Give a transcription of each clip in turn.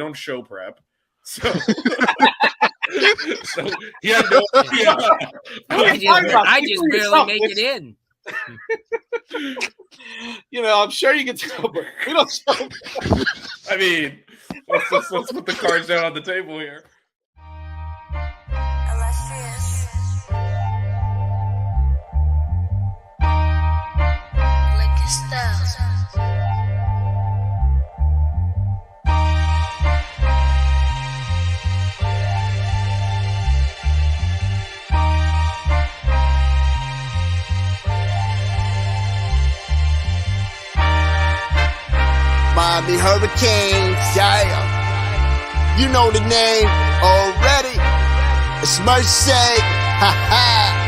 own show prep. So, so he had no idea. I just barely make it in. I'm sure you can tell, but we don't show. I mean, let's put the cards down on the table here. Miami Hurricanes, yeah. You know the name already. It's Mercy. Ha ha.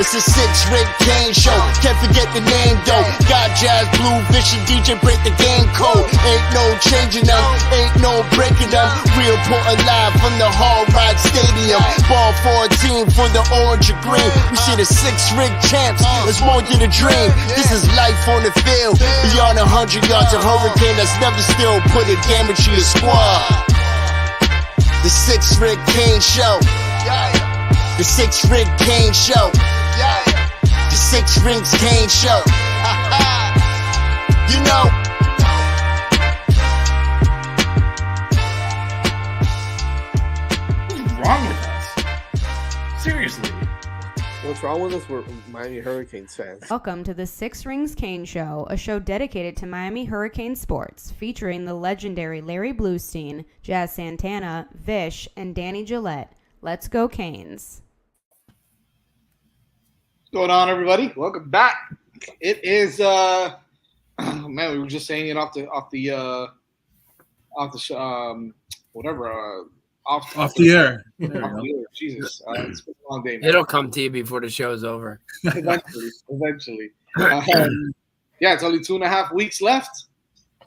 It's a 6-Rig Kane show. Can't forget the name though. Got Jazz, Blue, Vision, DJ, break the game code. Ain't no changing them, ain't no breaking them. Real Portland live from the Hard Rock Stadium. Ball 14 for the orange and green. We see the 6-Rig champs. It's more than a dream. This is life on the field. Beyond 100 yards, a hurricane that's never still put a damage to your squad. The 6-Rig Kane show. The 6-Rig Kane show. The 6-Rig Kane show. You know. What's wrong with us? Seriously. What's wrong with us? We're Miami Hurricanes fans. Welcome to the 6-Rig Kane Show, a show dedicated to Miami Hurricane sports, featuring the legendary Larry Bluestein, Jazz Santana, Vish, and Danny Gillette. Let's go Canes. What's going on, everybody? Welcome back. It is man, we were just saying it off the air. Jesus, it's been a long day, man. It'll come to you before the show's over. Eventually. Yeah, it's only 2.5 weeks left.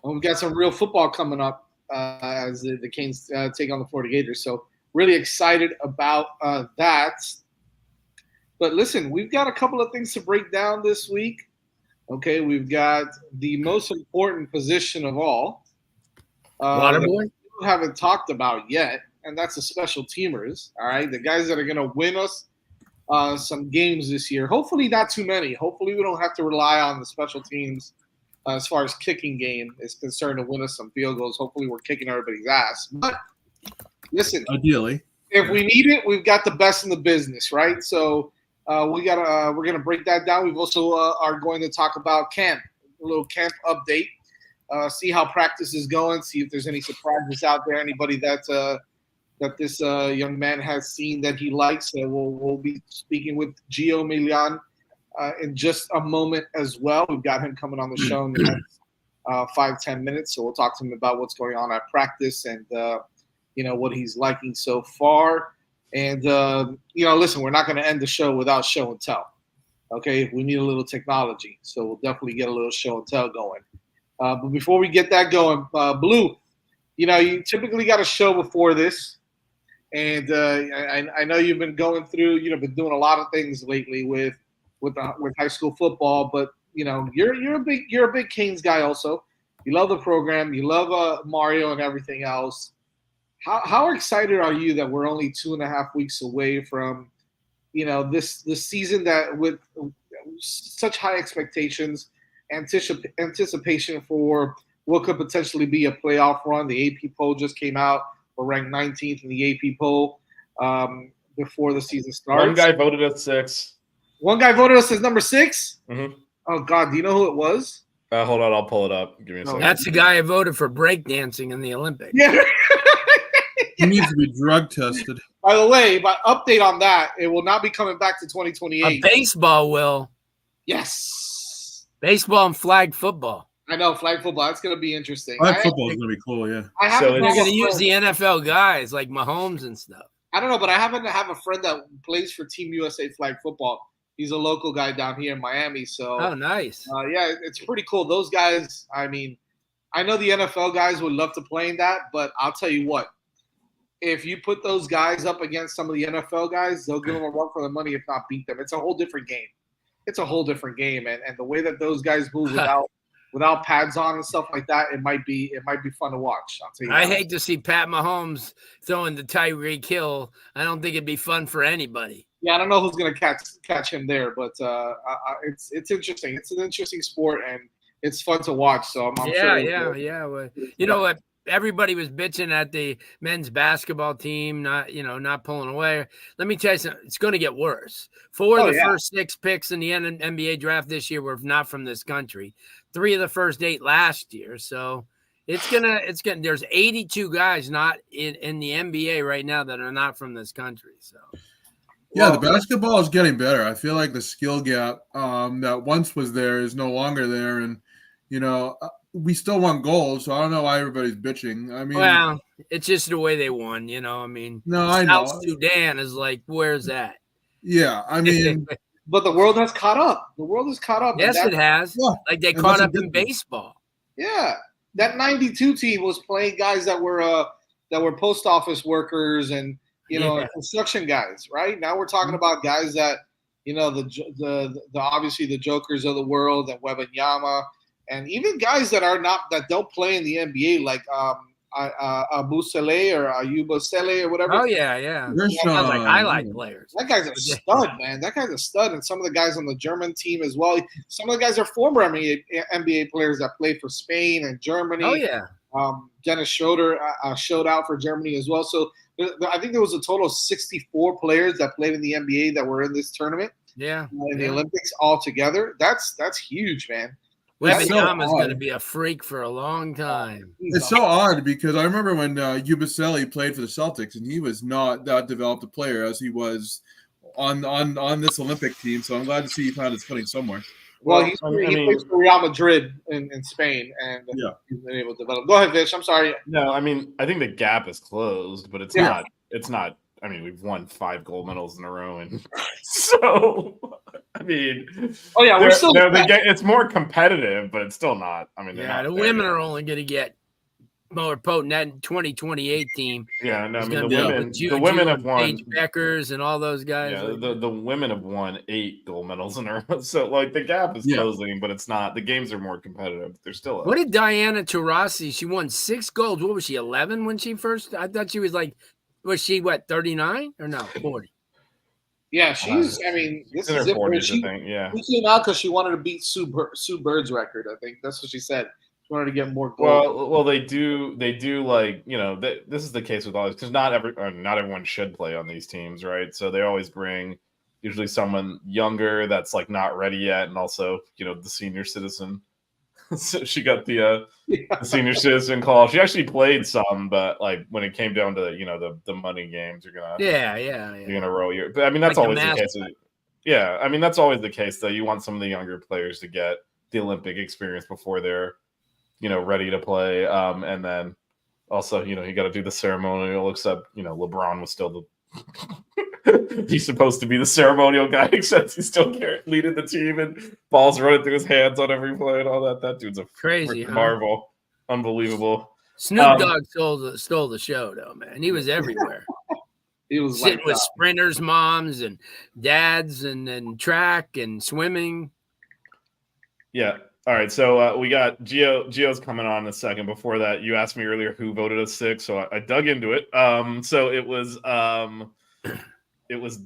And we've got some real football coming up as the Canes take on the Florida Gators. So really excited about that. But listen, we've got a couple of things to break down this week. Okay, we've got the most important position of all. Waterboy? We haven't talked about yet, and that's the special teamers. All right, the guys that are going to win us some games this year. Hopefully not too many. Hopefully we don't have to rely on the special teams as far as kicking game is concerned to win us some field goals. Hopefully we're kicking everybody's ass. But listen, ideally, if we need it, we've got the best in the business, right? So we're gonna break that down. We've also are going to talk about camp, a little camp update, see how practice is going, see if there's any surprises out there, anybody that this young man has seen that he likes. We'll be speaking with Gio Milian in just a moment as well. We've got him coming on the show in the next 5-10 minutes, so we'll talk to him about what's going on at practice and what he's liking so far. And, listen, we're not going to end the show without show and tell. Okay, we need a little technology, so we'll definitely get a little show and tell going. But before we get that going, Blue, you typically got a show before this. And I know you've been going through, been doing a lot of things lately with high school football. But you're a big Canes guy also. You love the program. You love Mario and everything else. How excited are you that we're only 2.5 weeks away from, this season that with such high expectations, anticipation for what could potentially be a playoff run? The AP poll just came out. We're ranked 19th in the AP poll before the season starts. One guy voted us 6. One guy voted us as number 6? Mm-hmm. Oh, God. Do you know who it was? Hold on. I'll pull it up. Give me a second. That's the guy who voted for breakdancing in the Olympics. Yeah. He needs to be drug tested. By the way, my update on that, it will not be coming back to 2028. Baseball will. Yes. Baseball and flag football. I know, flag football. That's going to be interesting. Flag football is going to be cool, yeah. They're going to use the NFL guys like Mahomes and stuff. I don't know, but I happen to have a friend that plays for Team USA flag football. He's a local guy down here in Miami. So, oh, nice. Yeah, it's pretty cool. Those guys, I mean, I know the NFL guys would love to play in that, but I'll tell you what. If you put those guys up against some of the NFL guys, they'll give them a run for the money, if not beat them. It's a whole different game. And the way that those guys move without pads on and stuff like that, it might be fun to watch. I'll tell you. I hate to see Pat Mahomes throwing to Tyreek Hill. I don't think it'd be fun for anybody. Yeah, I don't know who's gonna catch him there, but it's interesting. It's an interesting sport and it's fun to watch. So I'm sure. Yeah. Well, you know what? Everybody was bitching at the men's basketball team, not pulling away. Let me tell you something. It's going to get worse. Four of the first 6 picks in the NBA draft this year were not from this country. 3 of the first 8 last year. So it's gonna. There's 82 guys not in the NBA right now that are not from this country. So. Yeah, the basketball is getting better. I feel like the skill gap that once was there is no longer there, and we still want goals. So I don't know why everybody's bitching. I mean, well, it's just the way they won. I mean, no, I know. South Sudan is like, where's that? Yeah, I mean, but the world has caught up. The world has caught up. Yes, it has. Yeah, like they caught up in baseball. Yeah, that '92 team was playing guys that were post office workers and construction guys. Right now, we're talking about guys that the obviously the jokers of the world and Wembanyama. And even guys that don't play in the NBA, like Abu Saleh or Ayuba Saleh or whatever. Oh yeah. Those like highlight players. That guy's a stud, man. That guy's a stud, and some of the guys on the German team as well. Some of the guys are former NBA players that played for Spain and Germany. Oh yeah. Dennis Schroeder showed out for Germany as well. So I think there was a total of 64 players that played in the NBA that were in this tournament. Yeah. In the Olympics all together. That's huge, man. Wembanyama is going to be a freak for a long time. It's so odd because I remember when Yabusele played for the Celtics, and he was not that developed a player as he was on this Olympic team. So I'm glad to see he found his footing somewhere. Well, he plays for Real Madrid in Spain, and he's been able to develop. Go ahead, Vish. I'm sorry. No, I mean, I think the gap is closed, but it's not. It's not. I mean, we've won 5 gold medals in a row, and so I mean, we're still. It's more competitive, but it's still not. I mean, the women are only going to get more potent. That 2028 team. Yeah, no, I mean the women have won. Paige Beckers and all those guys. Yeah, the women have won 8 gold medals in a row. So like the gap is closing, but it's not. The games are more competitive. They're still. What did Diana Taurasi? She won 6 golds. What was she? 11 when she first? I thought she was like. Was she 39 or no 40? Yeah, she's. I mean, this is it. 40s, I think. Yeah, she came out because she wanted to beat Sue Bird's record. I think that's what she said. She wanted to get more gold. Well, they do like this is the case with all this because not everyone should play on these teams, right? So they always bring usually someone younger that's like not ready yet, and also the senior citizen. So she got the senior citizen call. She actually played some, but like when it came down to the money games, you're gonna you're gonna roll your. But I mean that's like always the case. Yeah, I mean that's always the case though. You want some of the younger players to get the Olympic experience before they're ready to play. And then also you got to do the ceremonial. Except LeBron was still the. He's supposed to be the ceremonial guy, except he's still leading the team and balls running through his hands on every play and all that. That dude's a crazy marvel, unbelievable. Snoop Dogg stole the show, though, man. He was everywhere. He was sitting with sprinters, moms, and dads, and track and swimming. Yeah. All right. So we got Gio's coming on in a second. Before that, you asked me earlier who voted us 6, so I dug into it. So it was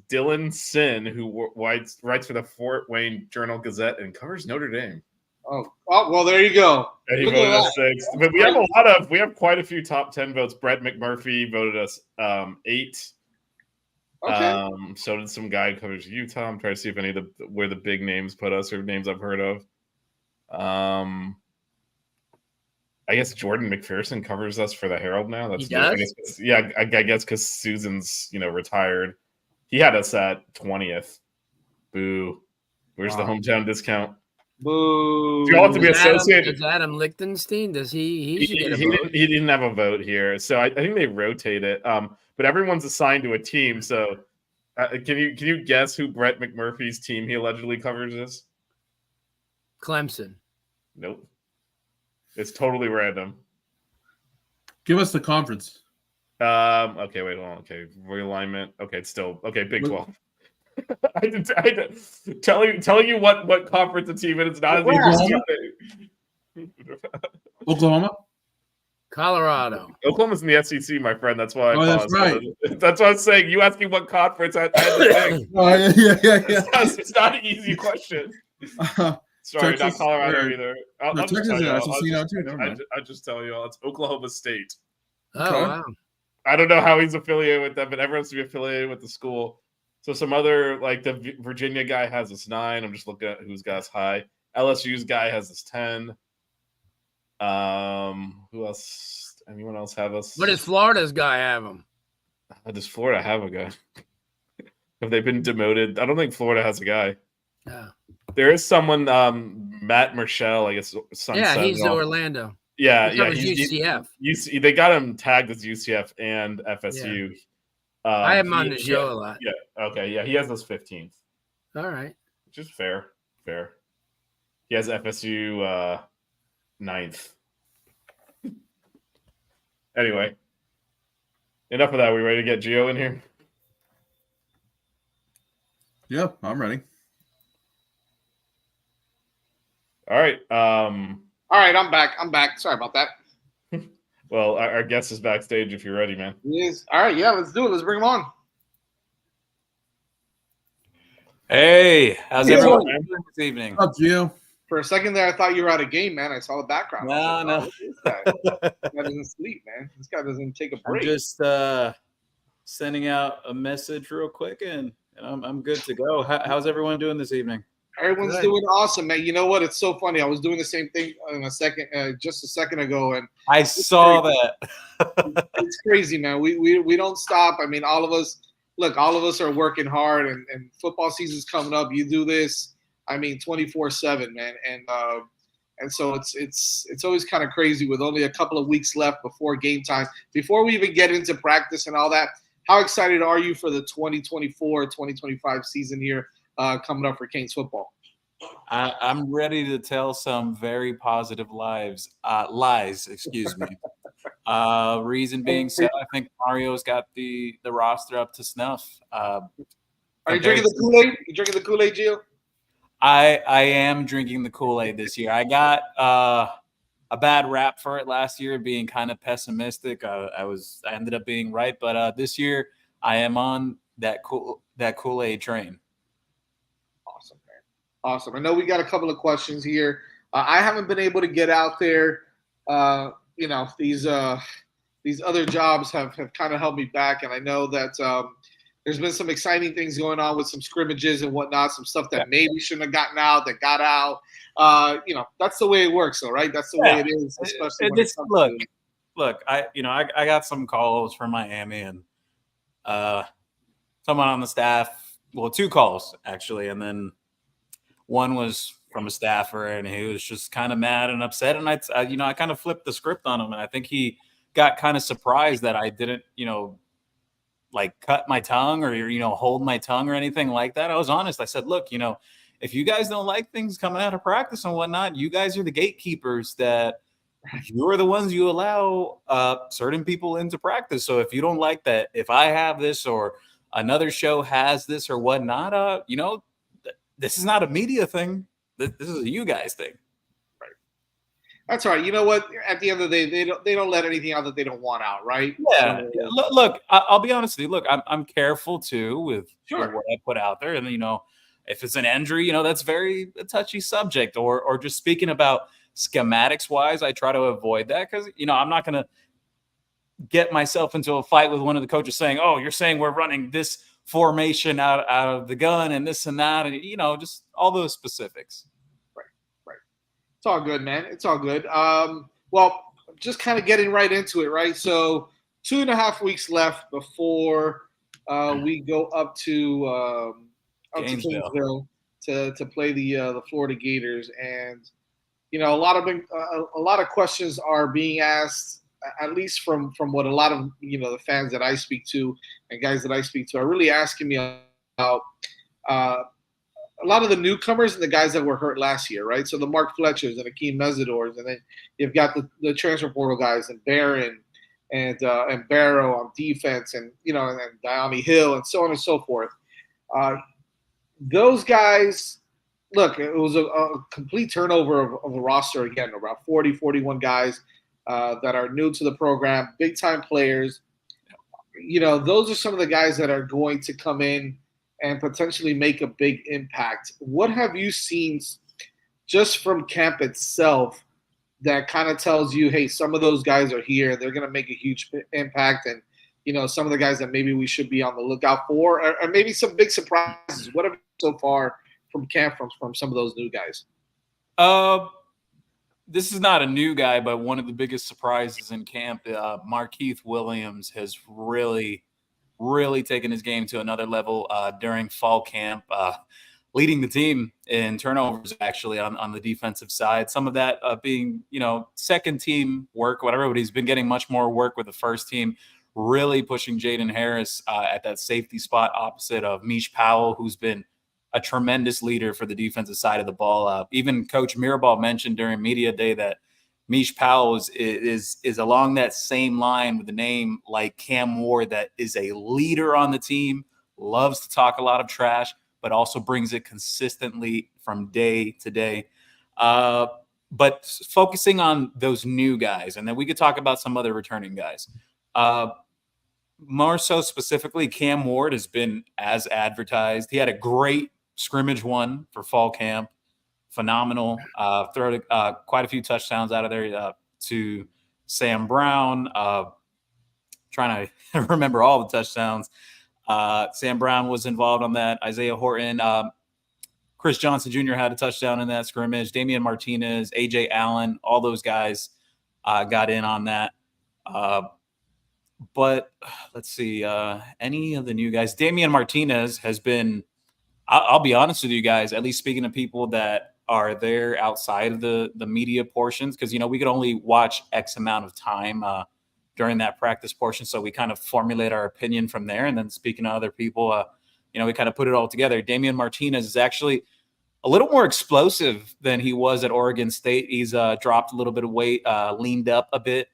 Dylan Sin who writes for the Fort Wayne Journal-Gazette and covers Notre Dame. Oh, well, there you go. And he voted us 6. But we have quite a few top 10 votes. Brett McMurphy voted us 8. Okay. So did some guy who covers Utah. I'm trying to see if any of where the big names put us or names I've heard of. I guess Jordan McPherson covers us for the Herald now. That's he does? I guess because Susan's retired. He had us at 20th. Boo. Where's the hometown discount? Boo. You all have to be associated. Does Adam Lichtenstein? Does he should get a vote? He didn't have a vote here, so I think they rotate it. But everyone's assigned to a team. So can you guess who Brett McMurphy's team he allegedly covers is? Clemson. Nope. It's totally random. Give us the conference. Okay, wait, hold on. Okay, realignment. Okay, it's still okay. Big 12. I telling you what conference the team is. Not Oklahoma. Colorado. Oklahoma's in the SEC, my friend. That's why I paused. That's right. That's what I was saying. You asked me what conference I had to think. Oh, yeah. It's not an easy question. Sorry, Texas, not Colorado either. I'll just Texas tell you. is SEC now too. Never mind. I just tell you all. It's Oklahoma State. Oh, wow. I don't know how he's affiliated with them, but everyone's to be affiliated with the school. So some other, like the Virginia guy has this 9. I'm just looking at who's got us high. LSU's guy has this 10. Who else? Anyone else have us? What does Florida's guy have him? Does Florida have a guy? Have they been demoted? I don't think Florida has a guy. Yeah. There is someone, Matt Marshall, I guess. Yeah, he's in Orlando. Yeah, he's UCF. They got him tagged as UCF and FSU. Yeah. I have him on the show a lot. Yeah. Okay. Yeah, he has us 15th. All right. Which is fair. He has FSU 9th. Anyway, enough of that. We ready to get Gio in here? Yeah, I'm ready. All right. All right, I'm back. Sorry about that. Well, our guest is backstage if you're ready, man. He is. All right, yeah, let's do it. Let's bring him on. Hey, how's everyone doing this evening? What's up, Gio? For a second there, I thought you were at a game, man. I saw the background. No. This guy doesn't sleep, man. This guy doesn't take a break. I'm just sending out a message real quick, and I'm good to go. How's everyone doing this evening? Everyone's doing awesome, man. You know what? It's so funny. I was doing the same thing just a second ago, and I saw that. It's crazy, man. We don't stop. I mean, all of us are working hard, and football season's coming up. You do this, I mean, 24/7, man, and so it's always kind of crazy with only a couple of weeks left before game time. Before we even get into practice and all that, how excited are you for the 2024-2025 season here coming up for Canes football? I'm ready to tell some very positive lies. Excuse me. Reason being said, I think Mario's got the roster up to snuff. Are you drinking the Kool-Aid? You drinking the Kool-Aid, Gio? I am drinking the Kool-Aid this year. I got a bad rap for it last year, being kind of pessimistic. I ended up being right, but this year I am on that Kool-Aid train. Awesome, man. Awesome. I know we got a couple of questions here. I haven't been able to get out there. These other jobs have kind of held me back, and I know that there's been some exciting things going on with some scrimmages and whatnot, some stuff that maybe shouldn't have gotten out that got out. That's the way it works, though, right? That's the way it is, especially when look. I got some calls from Miami, and someone on the staff. Well, 2 calls actually, and then one was from a staffer, and he was just kind of mad and upset. And I kind of flipped the script on him, and I think he got kind of surprised that I didn't, like cut my tongue or, hold my tongue or anything like that. I was honest. I said, look, if you guys don't like things coming out of practice and whatnot, you guys are the gatekeepers that you're the ones you allow certain people into practice. So if you don't like that, if I have this or another show has this or whatnot, this is not a media thing. This is a you guys thing. Right. That's right. You know what? At the end of the day, they don't let anything out that they don't want out, right? Yeah. Look, I'll be honest with you. Look, I'm careful too with what I put out there, and if it's an injury, that's very a touchy subject. Or just speaking about schematics wise, I try to avoid that because I'm not going to get myself into a fight with one of the coaches saying, "Oh, you're saying we're running this formation out of the gun and this and that," and just all those specifics. Right. It's all good, man. It's all good. Well, just kind of getting right into it, right? So 2.5 weeks left before we go up to Gainesville to play the Florida Gators, and a lot of questions are being asked, at least from what a lot of the fans that I speak to and guys that I speak to are really asking me about a lot of the newcomers and the guys that were hurt last year, right? So the Mark Fletchers and Akeem Mesidors, and then you've got the transfer portal guys and Barron and Barrow on defense, and and Diami Hill and so on and so forth. Those guys look, it was a complete turnover of a roster again, about 40, 41 guys that are new to the program, big time players. Those are some of the guys that are going to come in and potentially make a big impact. What have you seen just from camp itself that kind of tells you, hey, some of those guys are here, they're going to make a huge impact, and some of the guys that maybe we should be on the lookout for, or maybe some big surprises? What have you so far from camp from some of those new guys? This is not a new guy, but one of the biggest surprises in camp, Markeith Williams has really, really taken his game to another level during fall camp, leading the team in turnovers, actually, on the defensive side. Some of that being, second team work, whatever, but he's been getting much more work with the first team, really pushing Jaden Harris at that safety spot opposite of Mish Powell, who's been a tremendous leader for the defensive side of the ball. Even Coach Mirabal mentioned during media day that Mish Powell is along that same line with a name like Cam Ward, that is a leader on the team, loves to talk a lot of trash, but also brings it consistently from day to day. But focusing on those new guys, and then we could talk about some other returning guys. More so specifically, Cam Ward has been as advertised. He had a great scrimmage one for fall camp. Phenomenal. Throw quite a few touchdowns out of there to Sam Brown. Trying to remember all the touchdowns. Sam Brown was involved on that. Isaiah Horton. Chris Johnson Jr. had a touchdown in that scrimmage. Damian Martinez, A.J. Allen, all those guys got in on that. But let's see, any of the new guys. Damian Martinez has been, I'll be honest with you guys, at least speaking to people that are there outside of the media portions, because, we could only watch X amount of time during that practice portion. So we kind of formulate our opinion from there. And then speaking to other people, we kind of put it all together. Damian Martinez is actually a little more explosive than he was at Oregon State. He's dropped a little bit of weight, leaned up a bit.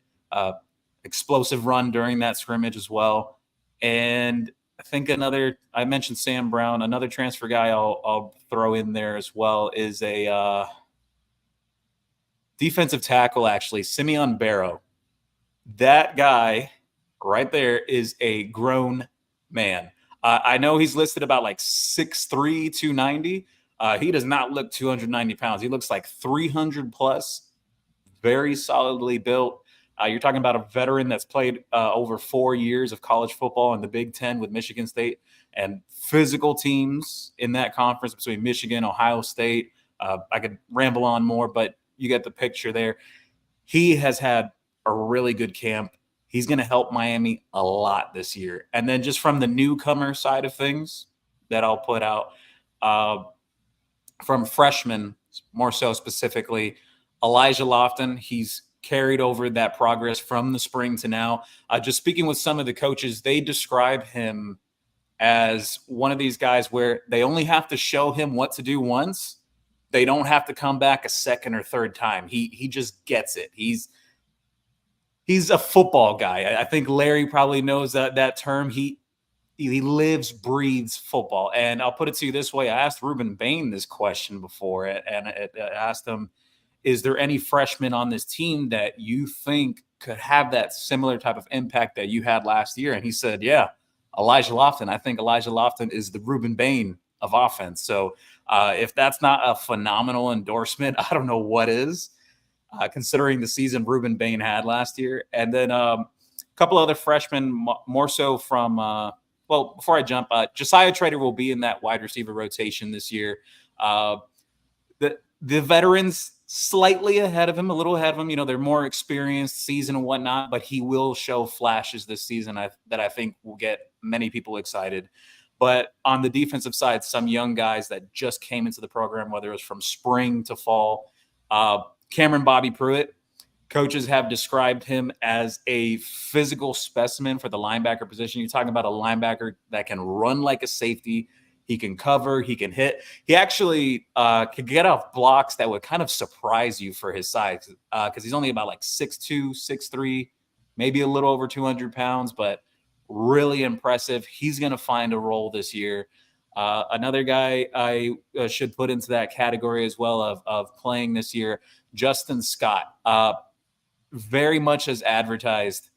Explosive run during that scrimmage as well. And I think I mentioned Sam Brown, another transfer guy I'll throw in there as well is a defensive tackle, actually, Simeon Barrow. That guy right there is a grown man. I know he's listed about like 6'3", 290. He does not look 290 pounds. He looks like 300 plus, very solidly built. You're talking about a veteran that's played over 4 years of college football in the Big Ten with Michigan State, and physical teams in that conference between Michigan, Ohio State. I could ramble on more, but you get the picture there. He has had a really good camp. He's going to help Miami a lot this year. And then just from the newcomer side of things that I'll put out, from freshmen, more so specifically, Elijah Lofton, he's carried over that progress from the spring to now. Just speaking with some of the coaches, they describe him as one of these guys where they only have to show him what to do once. They don't have to come back a second or third time. He just gets it. He's a football guy. I think Larry probably knows that term. He lives, breathes football. And I'll put it to you this way. I asked Ruben Bain this question before, and I asked him, is there any freshman on this team that you think could have that similar type of impact that you had last year? And he said, yeah, Elijah Lofton. I think Elijah Lofton is the Ruben Bain of offense. So if that's not a phenomenal endorsement, I don't know what is, considering the season Ruben Bain had last year. And then a couple other freshmen, more so from before I jump, Josiah Trader will be in that wide receiver rotation this year. The veterans slightly ahead of him, a little ahead of him. They're more experienced season and whatnot, but he will show flashes this season that I think will get many people excited. But on the defensive side, some young guys that just came into the program, whether it was from spring to fall. Cameron Bobby Pruitt, coaches have described him as a physical specimen for the linebacker position. You're talking about a linebacker that can run like a safety. He can cover. He can hit. He actually could get off blocks that would kind of surprise you for his size, because he's only about like 6'2", 6'3", maybe a little over 200 pounds, but really impressive. He's going to find a role this year. Another guy I should put into that category as well of playing this year, Justin Scott. Very much as advertised,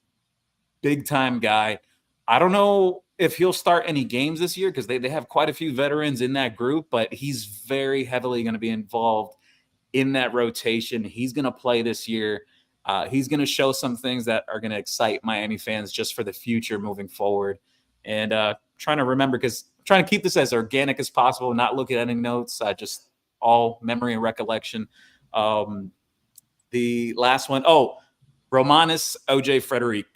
big-time guy. I don't know if he'll start any games this year because they have quite a few veterans in that group, but he's very heavily going to be involved in that rotation. He's going to play this year. He's going to show some things that are going to excite Miami fans just for the future moving forward. And trying to remember, because I'm trying to keep this as organic as possible, not look at any notes, just all memory and recollection. The last one, Romanis OJ Frederic.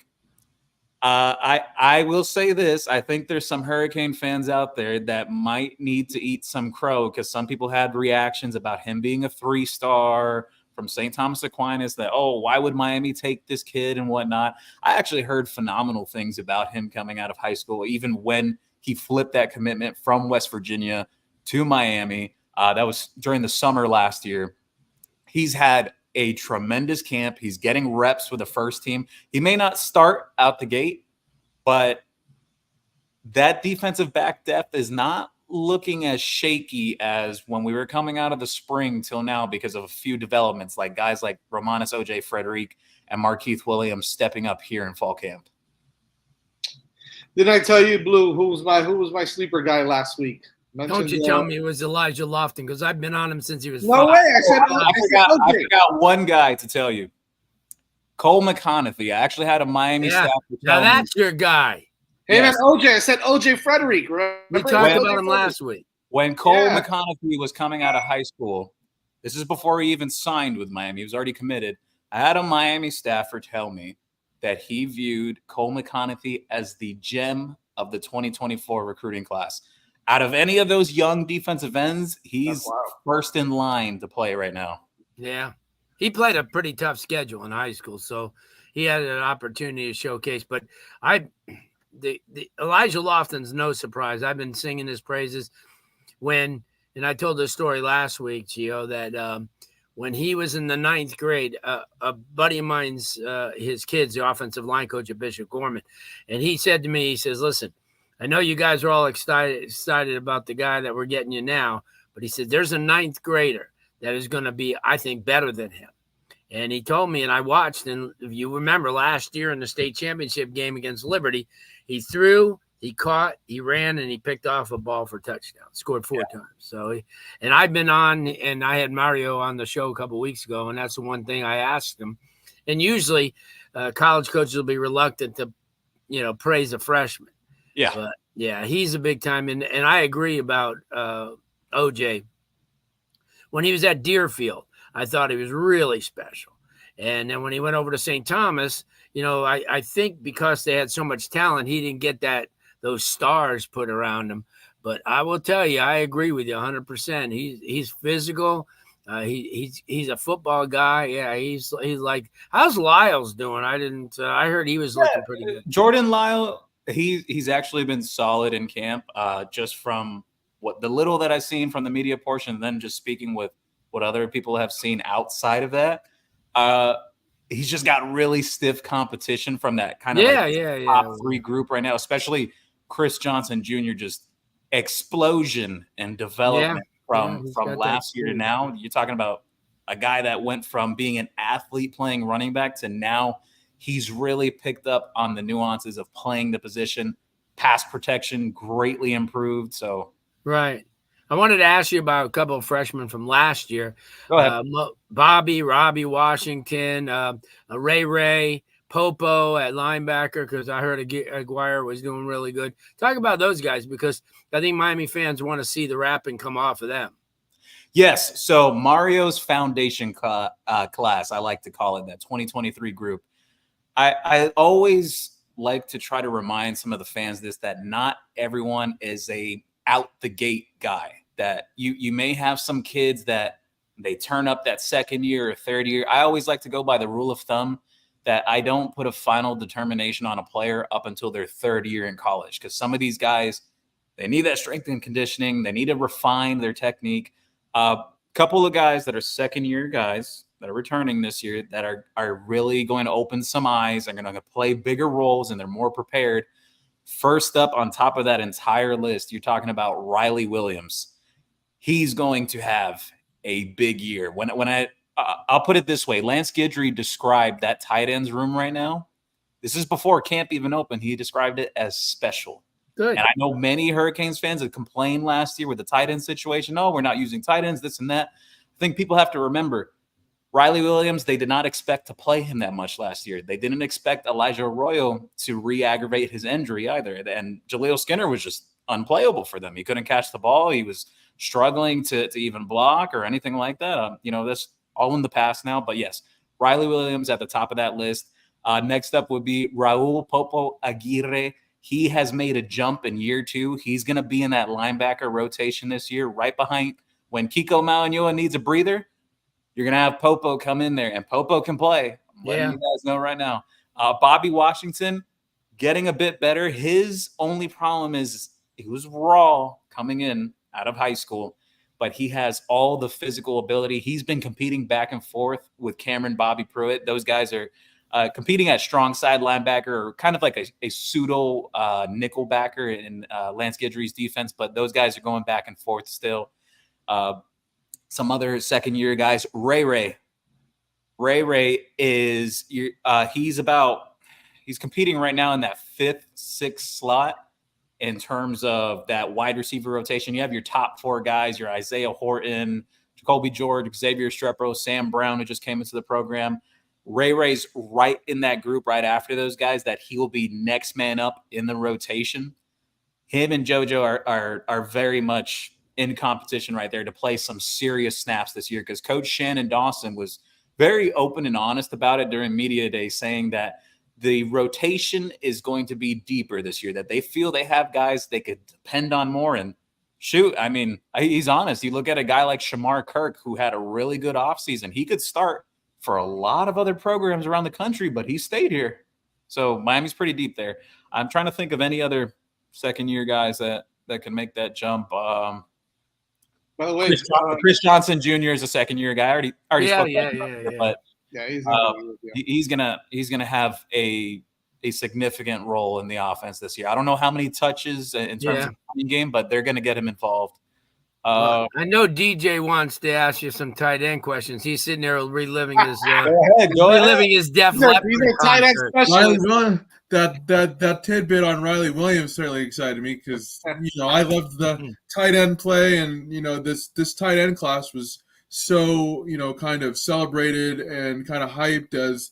I will say this. I think there's some Hurricane fans out there that might need to eat some crow because some people had reactions about him being a 3-star from St. Thomas Aquinas that, why would Miami take this kid and whatnot? I actually heard phenomenal things about him coming out of high school, even when he flipped that commitment from West Virginia to Miami. That was during the summer last year. He's had a tremendous camp. He's getting reps with the first team. He may not start out the gate, but that defensive back depth is not looking as shaky as when we were coming out of the spring till now because of a few developments, like guys like Romanis OJ Frederic and Markeith Williams stepping up here in fall camp. Didn't I tell you, Blue, who was my sleeper guy last week? Don't you tell me it was Elijah Lofton, because I've been on him since he was No 5. way. I forgot one guy to tell you. Cole McConaughey. I actually had a Miami staff. Now that's your guy. Hey, man, OJ. I said OJ Frederic. We talked about him last week. When Cole McConaughey was coming out of high school, this is before he even signed with Miami. He was already committed. I had a Miami staffer tell me that he viewed Cole McConaughey as the gem of the 2024 recruiting class. Out of any of those young defensive ends, he's first in line to play right now. Yeah. He played a pretty tough schedule in high school, so he had an opportunity to showcase. But the Elijah Lofton's no surprise. I've been singing his praises and I told this story last week, Gio, that when he was in the 9th grade, a buddy of mine's, his kid's the offensive line coach at Bishop Gorman, and he said to me, he says, listen, I know you guys are all excited about the guy that we're getting you now, but he said, there's a 9th grader that is going to be, I think, better than him. And he told me, and I watched, and if you remember last year in the state championship game against Liberty, he threw, he caught, he ran, and he picked off a ball for touchdown, scored 4 times. So, and I've been on, and I had Mario on the show a couple of weeks ago, and that's the one thing I asked him. And usually college coaches will be reluctant to, praise a freshman. Yeah. But yeah, he's a big time. And I agree about OJ. When he was at Deerfield, I thought he was really special. And then when he went over to St. Thomas, I think because they had so much talent, he didn't get those stars put around him. But I will tell you, I agree with you 100%. He's physical. He's a football guy. Yeah, he's like, how's Lyles doing? I heard he was looking pretty good. Jordan Lyle. He's actually been solid in camp, just from what the little that I've seen from the media portion, and then just speaking with what other people have seen outside of that. He's just got really stiff competition from that kind of top 3 group right now, especially Chris Johnson Jr. Just explosion and development from last year to now. You're talking about a guy that went from being an athlete playing running back to now he's really picked up on the nuances of playing the position. Pass protection greatly improved. So right. I wanted to ask you about a couple of freshmen from last year. Go ahead. Robbie Washington, Ray, Popo at linebacker, because I heard Aguirre was doing really good. Talk about those guys, because I think Miami fans want to see the wrapping come off of them. Yes. So Mario's foundation class, I like to call it, that 2023 group. I always like to try to remind some of the fans that not everyone is a out the gate guy. That you may have some kids that they turn up that second year or third year. I always like to go by the rule of thumb that I don't put a final determination on a player up until their 3rd year in college, because some of these guys, they need that strength and conditioning. They need to refine their technique. Couple of guys that are 2nd year guys that are returning this year that are really going to open some eyes and going to play bigger roles, and they're more prepared. First up on top of that entire list, you're talking about Riley Williams. He's going to have a big year. I'll put it this way. Lance Guidry described that tight ends room right now. This is before camp even opened. He described it as special. Good. And I know many Hurricanes fans had complained last year with the tight end situation. Oh, we're not using tight ends, this and that. I think people have to remember Riley Williams, they did not expect to play him that much last year. They didn't expect Elijah Arroyo to re-aggravate his injury either. And Jaleel Skinner was just unplayable for them. He couldn't catch the ball. He was struggling to even block or anything like that. That's all in the past now. But yes, Riley Williams at the top of that list. Next up would be Raul Popo Aguirre. He has made a jump in year 2. He's going to be in that linebacker rotation this year, right behind when Kiko Mauanua needs a breather. You're going to have Popo come in there, and Popo can play. I'm letting you guys know right now. Bobby Washington getting a bit better. His only problem is he was raw coming in out of high school, but he has all the physical ability. He's been competing back and forth with Cameron Bobby Pruitt. Those guys are competing at strong side linebacker, or kind of like a pseudo nickel backer in Lance Guidry's defense, but those guys are going back and forth still. Some other second-year guys, Ray is he's competing right now in that 5th, 6th slot in terms of that wide receiver rotation. You have your top 4 guys, your Isaiah Horton, Jacoby George, Xavier Strepro, Sam Brown, who just came into the program. Ray's right in that group right after those guys that he will be next man up in the rotation. Him and JoJo are very much in competition right there to play some serious snaps this year, because Coach Shannon Dawson was very open and honest about it during media day, saying that the rotation is going to be deeper this year, that they feel they have guys they could depend on more. And shoot, I mean, he's honest. You look at a guy like Shamar Kirk, who had a really good offseason. He could start for a lot of other programs around the country, but he stayed here. So Miami's pretty deep there. I'm trying to think of any other second-year guys that can make that jump. By the way, Chris Johnson Jr. is a second-year guy. I already spoke about him, but he's gonna have a significant role in the offense this year. I don't know how many touches in terms of the game, but they're gonna get him involved. I know DJ wants to ask you some tight end questions. He's sitting there reliving his his Def Leppard concert. That tidbit on Riley Williams certainly excited me, because I loved the tight end play, and this tight end class was so kind of celebrated and kind of hyped as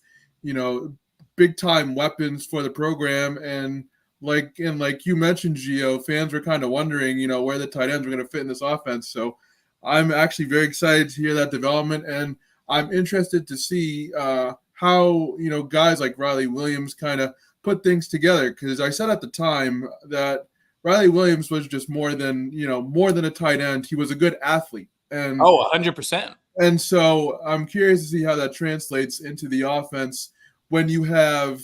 big time weapons for the program. And like you mentioned, Gio, fans were kind of wondering where the tight ends were going to fit in this offense. So I'm actually very excited to hear that development, and I'm interested to see how guys like Riley Williams kind of put things together, because I said at the time that Riley Williams was just more than a tight end. He was a good athlete. And 100%. And so I'm curious to see how that translates into the offense when you have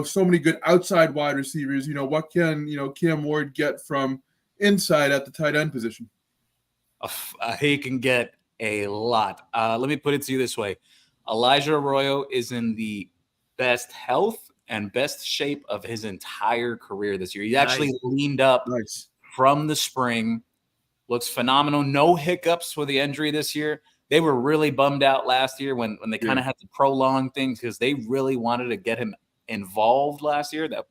so many good outside wide receivers. What can Cam Ward get from inside at the tight end position? He can get a lot. Let me put it to you this way. Elijah Arroyo is in the best health and best shape of his entire career this year. He actually leaned up from the spring. Looks phenomenal. No hiccups with the injury this year. They were really bummed out last year when they kind of had to prolong things, because they really wanted to get him involved last year. That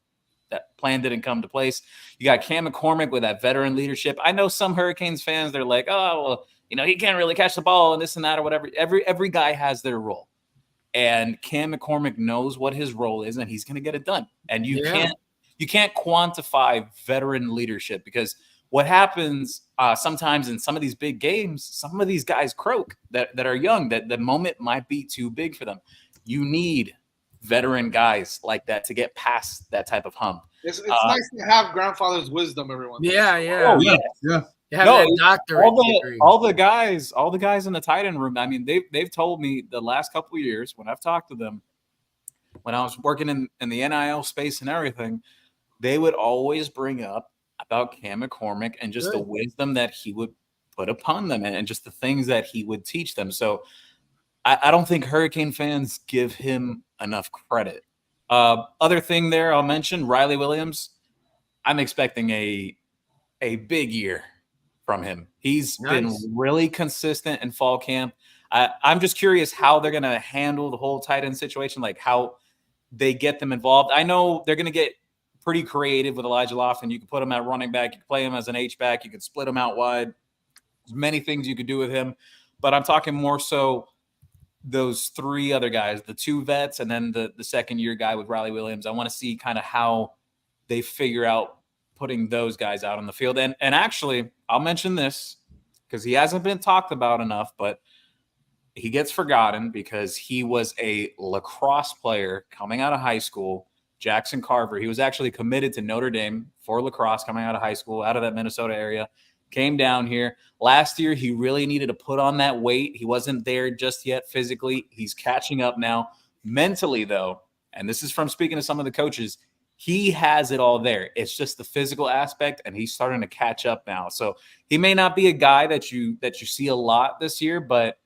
plan didn't come to place. You got Cam McCormick with that veteran leadership. I know some Hurricanes fans, they're like, oh, well, he can't really catch the ball and this and that or whatever. Every guy has their role. And Cam McCormick knows what his role is, and he's going to get it done. And you can't quantify veteran leadership, because what happens sometimes in some of these big games, some of these guys croak that are young, that the moment might be too big for them. You need veteran guys like that to get past that type of hump. It's nice to have grandfather's wisdom, everyone. Yeah. All the guys in the tight end room. I mean, they've told me the last couple of years when I've talked to them, when I was working in the NIL space and everything, they would always bring up about Cam McCormick and just the wisdom that he would put upon them, and just the things that he would teach them. So I don't think Hurricane fans give him enough credit. Other thing there I'll mention, Riley Williams, I'm expecting a big year from him. He's been really consistent in fall camp. I'm just curious how they're going to handle the whole tight end situation, like how they get them involved. I know they're going to get pretty creative with Elijah Lofton. You can put him at running back. You can play him as an H-back. You can split him out wide. There's many things you could do with him. But I'm talking more so those three other guys, the two vets and then the second-year guy with Riley Williams. I want to see kind of how they figure out putting those guys out on the field. And actually, I'll mention this because he hasn't been talked about enough, but he gets forgotten because he was a lacrosse player coming out of high school. Jackson Carver, he was actually committed to Notre Dame for lacrosse coming out of high school, out of that Minnesota area, came down here. Last year, he really needed to put on that weight. He wasn't there just yet physically. He's catching up now. Mentally, though, and this is from speaking to some of the coaches, he has it all there. It's just the physical aspect, and he's starting to catch up now. So he may not be a guy that you see a lot this year, but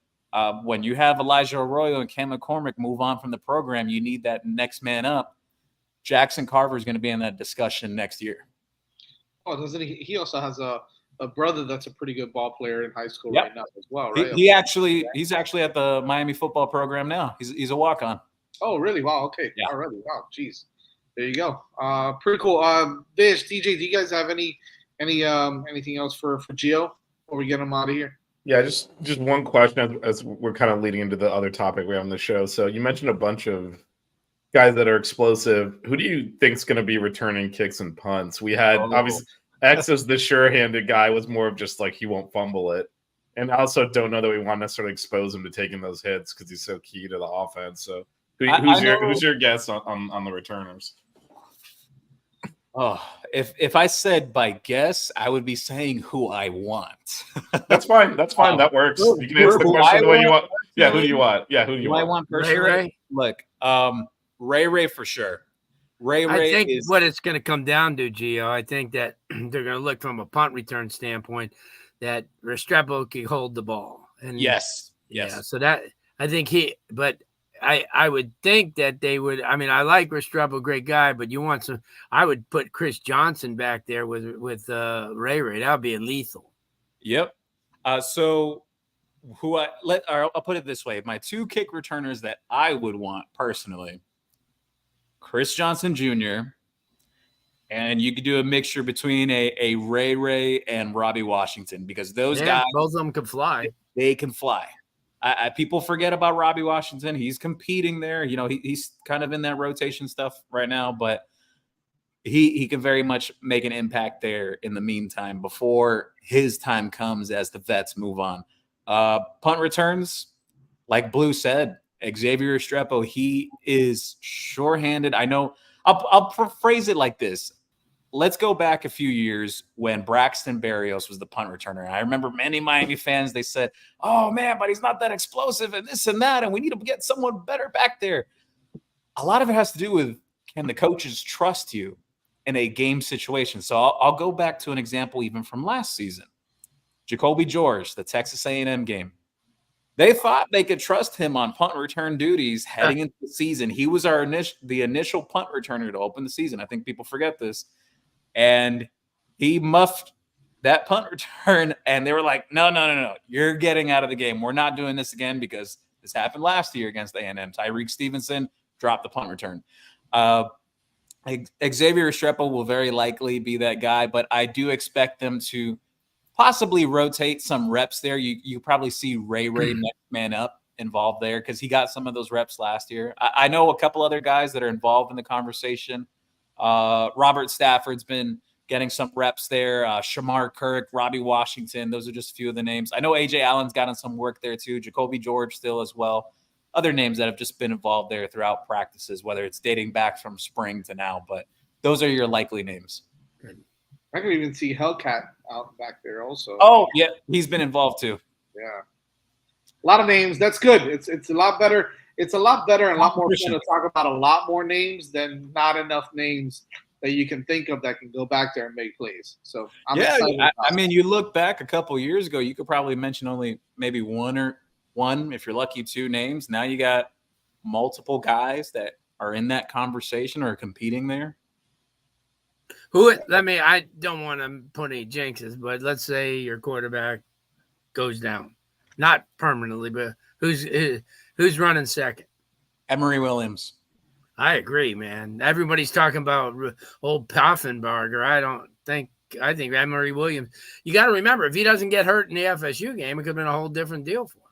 when you have Elijah Arroyo and Cam McCormick move on from the program, you need that next man up. Jackson Carver is going to be in that discussion next year. Oh, doesn't he? He also has a brother that's a pretty good ball player in high school right now as well, right? He's actually at the Miami football program now. He's a walk-on. Oh, really? Wow. Okay. Yeah. Already. Wow. Jeez. There you go. Pretty cool. Vish, DJ, do you guys have anything else for Gio before we get him out of here? Yeah, just one question as we're kind of leading into the other topic we have on the show. So you mentioned a bunch of guys that are explosive. Who do you think is going to be returning kicks and punts? We had obviously X as the sure-handed guy, was more of just like he won't fumble it. And I also don't know that we want to necessarily expose him to taking those hits because he's so key to the offense. So who's your guess on the returners? Oh, if I said by guess, I would be saying who I want. That's fine. That's fine. That works. You can answer the question the way you want. Yeah, who do you want? Yeah, who do you want? I want personally. Ray? Look, Ray for sure. Ray I think is what it's going to come down to, Gio, I think that they're going to look from a punt return standpoint that Restrepo can hold the ball. And yes. Yeah, so that I think I would think that they would. I mean, I like Restrepo, great guy, but you want some. I would put Chris Johnson back there with Ray. That would be lethal. Yep. So I'll put it this way: my two kick returners that I would want personally, Chris Johnson Jr. And you could do a mixture between a Ray and Robbie Washington because those guys, both of them can fly. They can fly. People forget about Robbie Washington. He's competing there. You know, he's kind of in that rotation stuff right now, but he can very much make an impact there in the meantime before his time comes as the vets move on. Punt returns, like Blue said, Xavier Restrepo, he is sure-handed. I know I'll phrase it like this. Let's go back a few years when Braxton Berrios was the punt returner. I remember many Miami fans, they said, oh, man, but he's not that explosive and this and that, and we need to get someone better back there. A lot of it has to do with, can the coaches trust you in a game situation? So I'll go back to an example even from last season. Jacoby George, the Texas A&M game. They thought they could trust him on punt return duties heading into the season. He was the initial punt returner to open the season. I think people forget this. And he muffed that punt return, and they were like, no. You're getting out of the game. We're not doing this again because this happened last year against A&M. Tyreek Stevenson dropped the punt return. Xavier Restrepo will very likely be that guy, but I do expect them to possibly rotate some reps there. You probably see Ray next man up involved there because he got some of those reps last year. I know a couple other guys that are involved in the conversation. Robert Stafford's been getting some reps there. Shamar Kirk, Robbie Washington. Those are just a few of the names. I know AJ Allen's gotten some work there too. Jacoby George still as well. Other names that have just been involved there throughout practices, whether it's dating back from spring to now. But those are your likely names. I can even see Hellcat out back there also. Oh, yeah. He's been involved too. Yeah. A lot of names. That's good. It's a lot better. It's a lot better and a lot more fun to talk about a lot more names than not enough names that you can think of that can go back there and make plays. So I'm excited. I mean, you look back a couple years ago, you could probably mention only maybe one, if you're lucky, two names. Now you got multiple guys that are in that conversation or competing there. I don't want to put any jinxes, but let's say your quarterback goes down, not permanently, but who's running second? Emory Williams. I agree, man. Everybody's talking about old Poffenbarger. I think Emory Williams. You got to remember, if he doesn't get hurt in the FSU game, it could have been a whole different deal for him.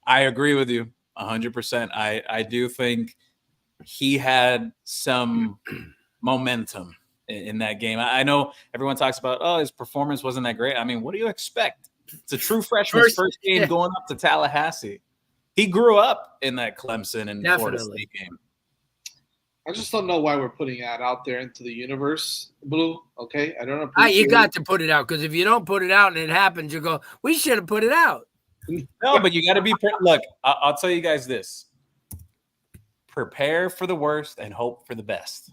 I agree with you 100%. I do think he had some momentum in that game. I know everyone talks about, his performance wasn't that great. I mean, what do you expect? It's a true freshman's first game going up to Tallahassee. He grew up in that Clemson and Florida State game. I just don't know why we're putting that out there into the universe, Blue. Okay, I don't know. You got to put it out, because if you don't put it out and it happens, you go, we should have put it out. No, but you got to be. Look, I'll tell you guys this: prepare for the worst and hope for the best.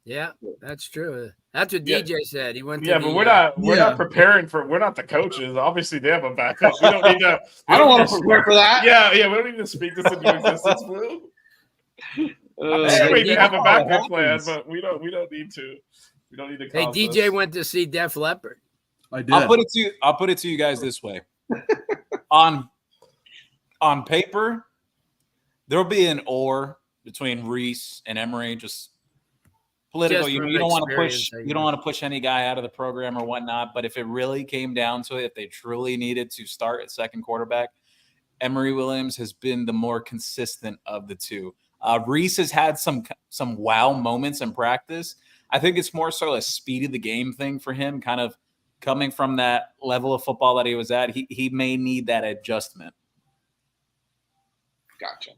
Yeah, that's true. That's what DJ said. He went. But we're not preparing for. We're not the coaches. Obviously, they have a backup. We don't need to. I don't want to prepare for that. Yeah. We don't need to speak this into existence, Blue. I'm sure we have a backup plan, but we don't need to. We don't need to. Hey, DJ went to see Def Leppard. I did. I'll put it to you guys this way. On paper, there'll be an or between Reese and Emory, just political. You don't want to push. You don't want to push any guy out of the program or whatnot. But if it really came down to it, if they truly needed to start at second quarterback, Emory Williams has been the more consistent of the two. Reese has had some wow moments in practice. I think it's more so a speed of the game thing for him, kind of coming from that level of football that he was at. He may need that adjustment. Gotcha.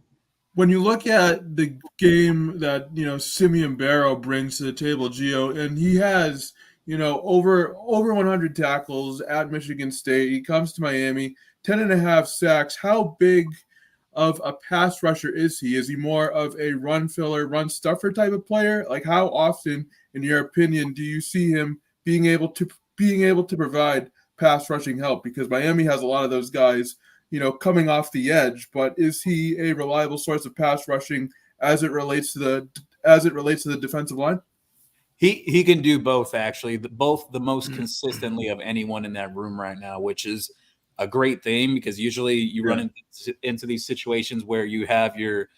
When you look at the game that, Simeon Barrow brings to the table, Gio, and he has, over 100 tackles at Michigan State. He comes to Miami, 10.5 sacks. How big of a pass rusher is he? Is he more of a run filler, run stuffer type of player? Like, how often, in your opinion, do you see him being able to provide pass rushing help? Because Miami has a lot of those guys, coming off the edge. But is he a reliable source of pass rushing as it relates to the defensive line? He can do both, actually. Both the most consistently of anyone in that room right now, which is a great thing, because usually you run into these situations where you have your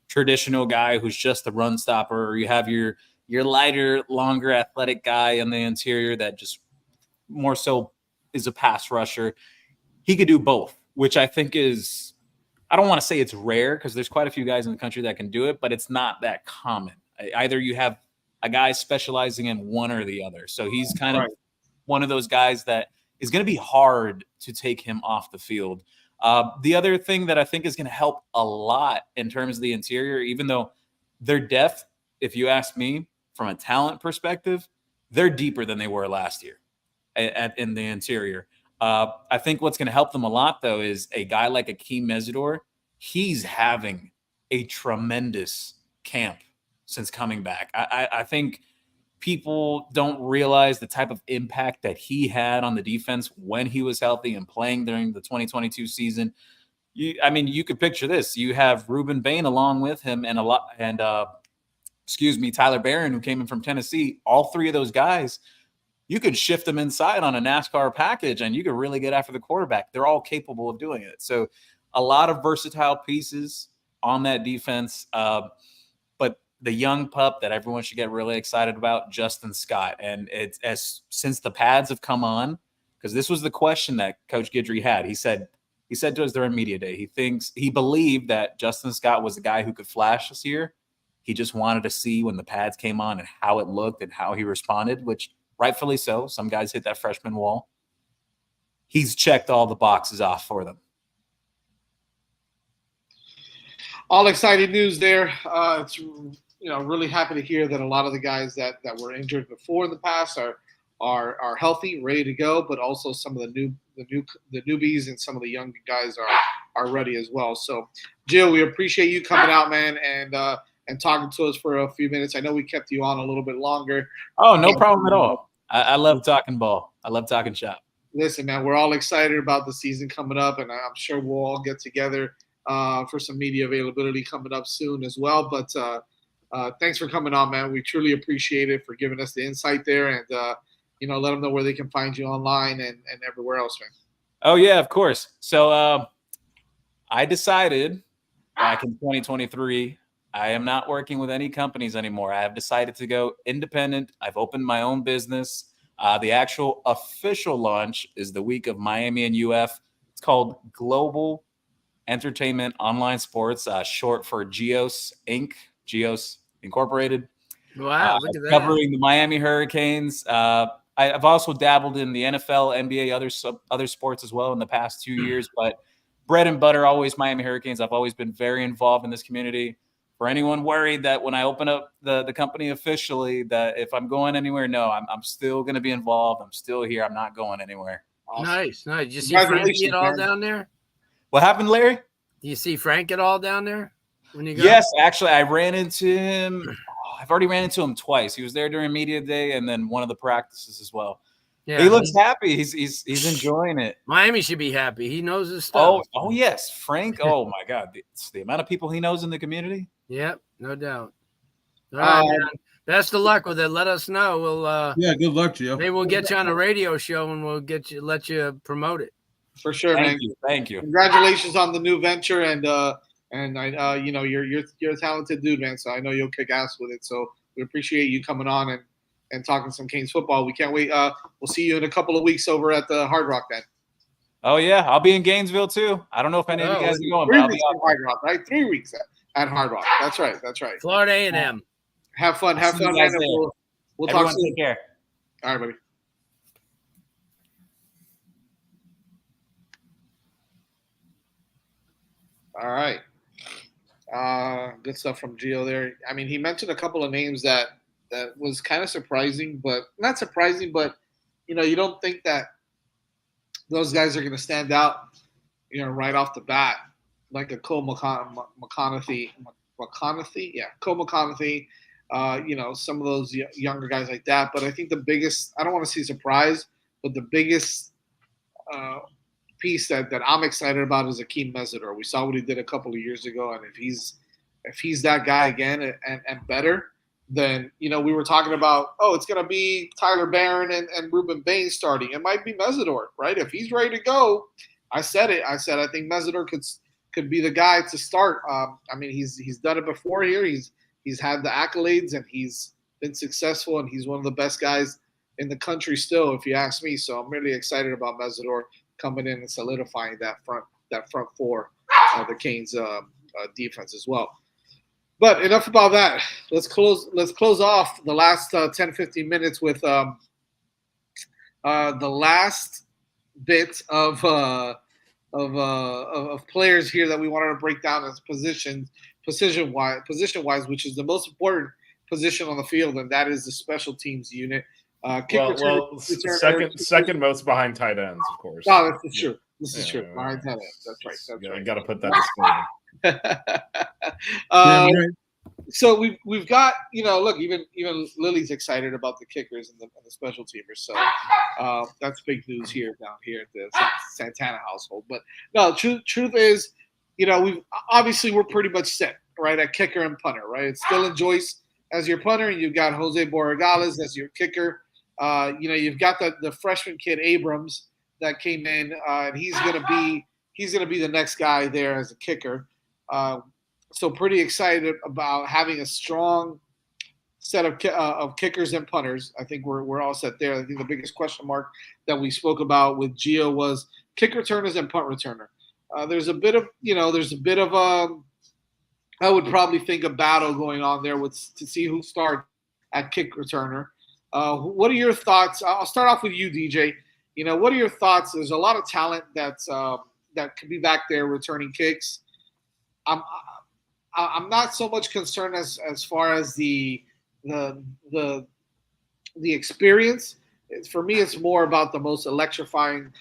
traditional guy who's just a run stopper, or you have your lighter, longer, athletic guy in the interior that just more so is a pass rusher. He could do both, which I think is, I don't want to say it's rare, because there's quite a few guys in the country that can do it, but it's not that common. Either you have a guy specializing in one or the other. So he's kind of one of those guys that is going to be hard to take him off the field. The other thing that I think is going to help a lot in terms of the interior, even though their depth, if you ask me, from a talent perspective, they're deeper than they were last year in the interior. I think what's going to help them a lot, though, is a guy like Akeem Mesidor. He's having a tremendous camp since coming back. I think people don't realize the type of impact that he had on the defense when he was healthy and playing during the 2022 season. You could picture this. You have Reuben Bain along with him and Tyler Barron, who came in from Tennessee. All three of those guys, you could shift them inside on a NASCAR package and you could really get after the quarterback. They're all capable of doing it. So a lot of versatile pieces on that defense. But the young pup that everyone should get really excited about, Justin Scott. And since the pads have come on, because this was the question that Coach Guidry had. He said to us during media day, he believed that Justin Scott was the guy who could flash this year. He just wanted to see when the pads came on and how it looked and how he responded, which rightfully so. Some guys hit that freshman wall. He's checked all the boxes off for them. All exciting news there. It's really happy to hear that a lot of the guys that were injured before in the past are healthy, ready to go, but also some of the newbies and some of the young guys are ready as well. So, Jill, we appreciate you coming out, man, and talking to us for a few minutes. I know we kept you on a little bit longer. Oh, no problem at all. I love talking ball. I love talking shop. Listen, man, we're all excited about the season coming up, and I'm sure we'll all get together for some media availability coming up soon as well. But thanks for coming on, man. We truly appreciate it, for giving us the insight there, and let them know where they can find you online and everywhere else, man. Oh yeah, of course. So I decided back in 2023, I am not working with any companies anymore. I have decided to go independent. I've opened my own business. The actual official launch is the week of Miami and UF. It's called Global Entertainment Online Sports, short for GEOS Inc., GEOS Incorporated. Wow, look at that. Covering the Miami Hurricanes. I've also dabbled in the NFL, NBA, other sports as well in the past 2 years, but bread and butter, always Miami Hurricanes. I've always been very involved in this community. For anyone worried that when I open up the company officially, that if I'm going anywhere, no, I'm still going to be involved. I'm still here. I'm not going anywhere. Awesome. Nice. Did you see Frankie at all down there? What happened, Larry? Do you see Frank at all down there when you go? Yes, actually, I ran into him. I've already ran into him twice. He was there during media day and then one of the practices as well. Yeah, he looks happy. He's enjoying it. Miami should be happy. He knows his stuff. Oh yes, Frank. Oh my God, the amount of people he knows in the community. Yep, no doubt. All right, man. Best of luck with it. Let us know. We'll good luck, Gio. Maybe we'll get you on a radio show and we'll let you promote it. For sure, man. Thank you. Congratulations on the new venture, and I you're a talented dude, man. So I know you'll kick ass with it. So we appreciate you coming on and talking some Canes football. We can't wait. We'll see you in a couple of weeks over at the Hard Rock then. Oh yeah, I'll be in Gainesville too. I don't know if any of you guys are going, but I'll be at Hard Rock, right? 3 weeks at Hard Rock. That's right. Florida A&M. Have fun. We'll talk soon. Take care. All right, buddy. All right. Good stuff from Gio there. I mean, he mentioned a couple of names that was kind of surprising, but not surprising, but you don't think that those guys are going to stand out, right off the bat, like a Cole McConaughey. Cole McConaughey. Some of those younger guys like that. But I think the biggest, I don't want to say surprise, but the biggest piece that I'm excited about is Akeem Mesidor. We saw what he did a couple of years ago, and if he's that guy again and better, then we were talking about, it's going to be Tyler Barron and Ruben Bain starting. It might be Mesidor, right? If he's ready to go, I said I think Mesidor could be the guy to start. I mean, he's done it before here. He's had the accolades and he's been successful, and he's one of the best guys in the country still, if you ask me. So I'm really excited about Mesidor coming in and solidifying that front four of the Canes defense as well. But enough about that. Let's close off the last 10-15 minutes with the last bit of players here that we wanted to break down as position wise, which is the most important position on the field, and that is the special teams unit. Second most behind tight ends, of course. Oh, this is true. This is true. Behind tight ends. That's right. I got to put that disclaimer. So we've got, look, even Lily's excited about the kickers and the special teamers. So that's big news down here at the Santana household. But no, truth is, we're pretty much set, right, at kicker and punter, right? It's Dylan Joyce as your punter, and you've got Jose Borregales as your kicker. You've got the freshman kid Abrams that came in, and he's gonna be the next guy there as a kicker. So pretty excited about having a strong set of kickers and punters. I think we're all set there. I think the biggest question mark that we spoke about with Gio was kick returners and punt returner. There's a bit of I would probably think a battle going on there to see who starts at kick returner. What are your thoughts? I'll start off with you, DJ. What are your thoughts? There's a lot of talent that could be back there returning kicks. I'm not so much concerned as far as the experience. For me, it's more about the most electrifying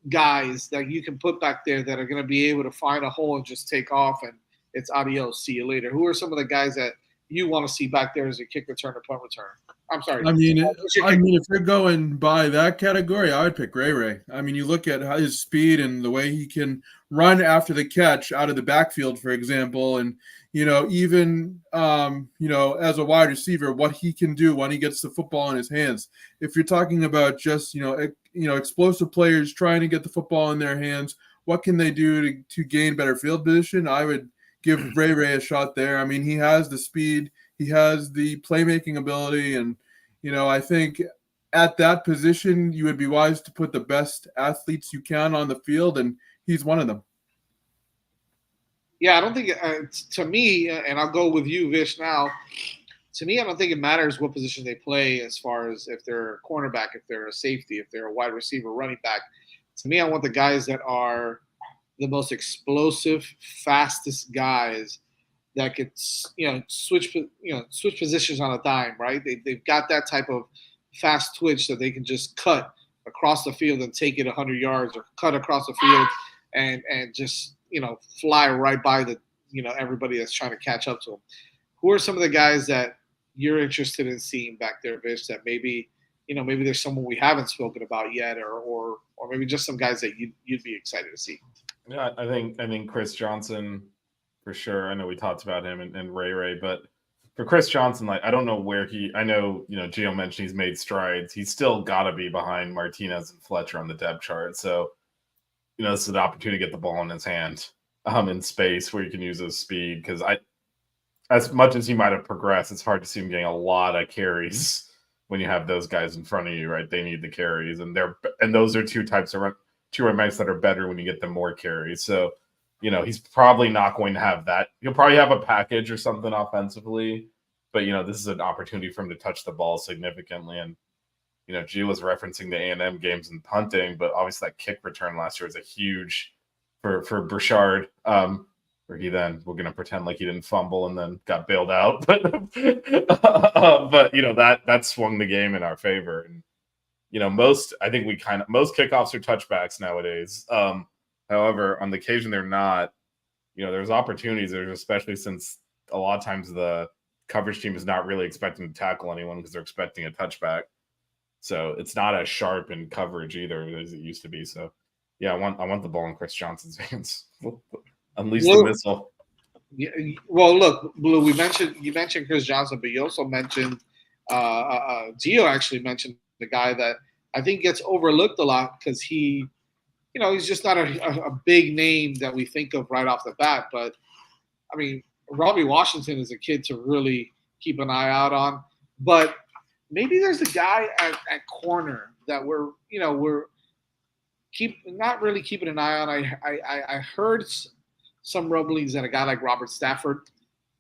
guys that you can put back there that are going to be able to find a hole and just take off, and it's adios, see you later. Who are some of the guys that you want to see back there as a kick return or punt return? I'm sorry. I mean, if you're going by that category, I would pick Ray Ray. I mean, you look at his speed and the way he can run after the catch out of the backfield, for example, and even as a wide receiver, what he can do when he gets the football in his hands. If you're talking about just explosive players trying to get the football in their hands, what can they do to gain better field position? I would give Ray Ray a shot there. I mean, he has the speed, he has the playmaking ability, and I think at that position you would be wise to put the best athletes you can on the field, and he's one of them. Yeah, I don't think to me, and I'll go with you, Vish. Now, to me, I don't think it matters what position they play as far as if they're a cornerback, if they're a safety, if they're a wide receiver, running back. To me, I want the guys that are the most explosive, fastest guys that could, switch positions on a dime, right? They've got that type of fast twitch that they can just cut across the field and take it 100 yards, or cut across the field and just fly right by the everybody that's trying to catch up to them. Who are some of the guys that you're interested in seeing back there, Vish, that maybe there's someone we haven't spoken about yet, or maybe just some guys that you'd be excited to see? Yeah, I think Chris Johnson for sure. I know we talked about him and Ray, but for Chris Johnson, like, I don't know where I know, Gio mentioned he's made strides. He's still got to be behind Martinez and Fletcher on the depth chart. So, this is an opportunity to get the ball in his hand in space where you can use his speed. Because as much as he might have progressed, it's hard to see him getting a lot of carries when you have those guys in front of you, right? They need the carries, and those are two types of two running backs that are better when you get them more carries. So, he's probably not going to have that. He'll probably have a package or something offensively, but this is an opportunity for him to touch the ball significantly. And G was referencing the A&M games and punting, but obviously that kick return last year was a huge for Burchard. Where we're going to pretend like he didn't fumble and then got bailed out, but that swung the game in our favor. And most kickoffs are touchbacks nowadays. However, on the occasion they're not. There's opportunities there, especially since a lot of times the coverage team is not really expecting to tackle anyone because they're expecting a touchback. So it's not as sharp in coverage either as it used to be. So yeah, I want the ball in Chris Johnson's hands. Unleash the missile. Yeah, well, look, Blue, you mentioned Chris Johnson, but you also mentioned Gio actually mentioned the guy that I think gets overlooked a lot because he's just not a big name that we think of right off the bat. But I mean, Robbie Washington is a kid to really keep an eye out on. But maybe there's a guy at corner that we're not really keeping an eye on. I heard some rumblings that a guy like Robert Stafford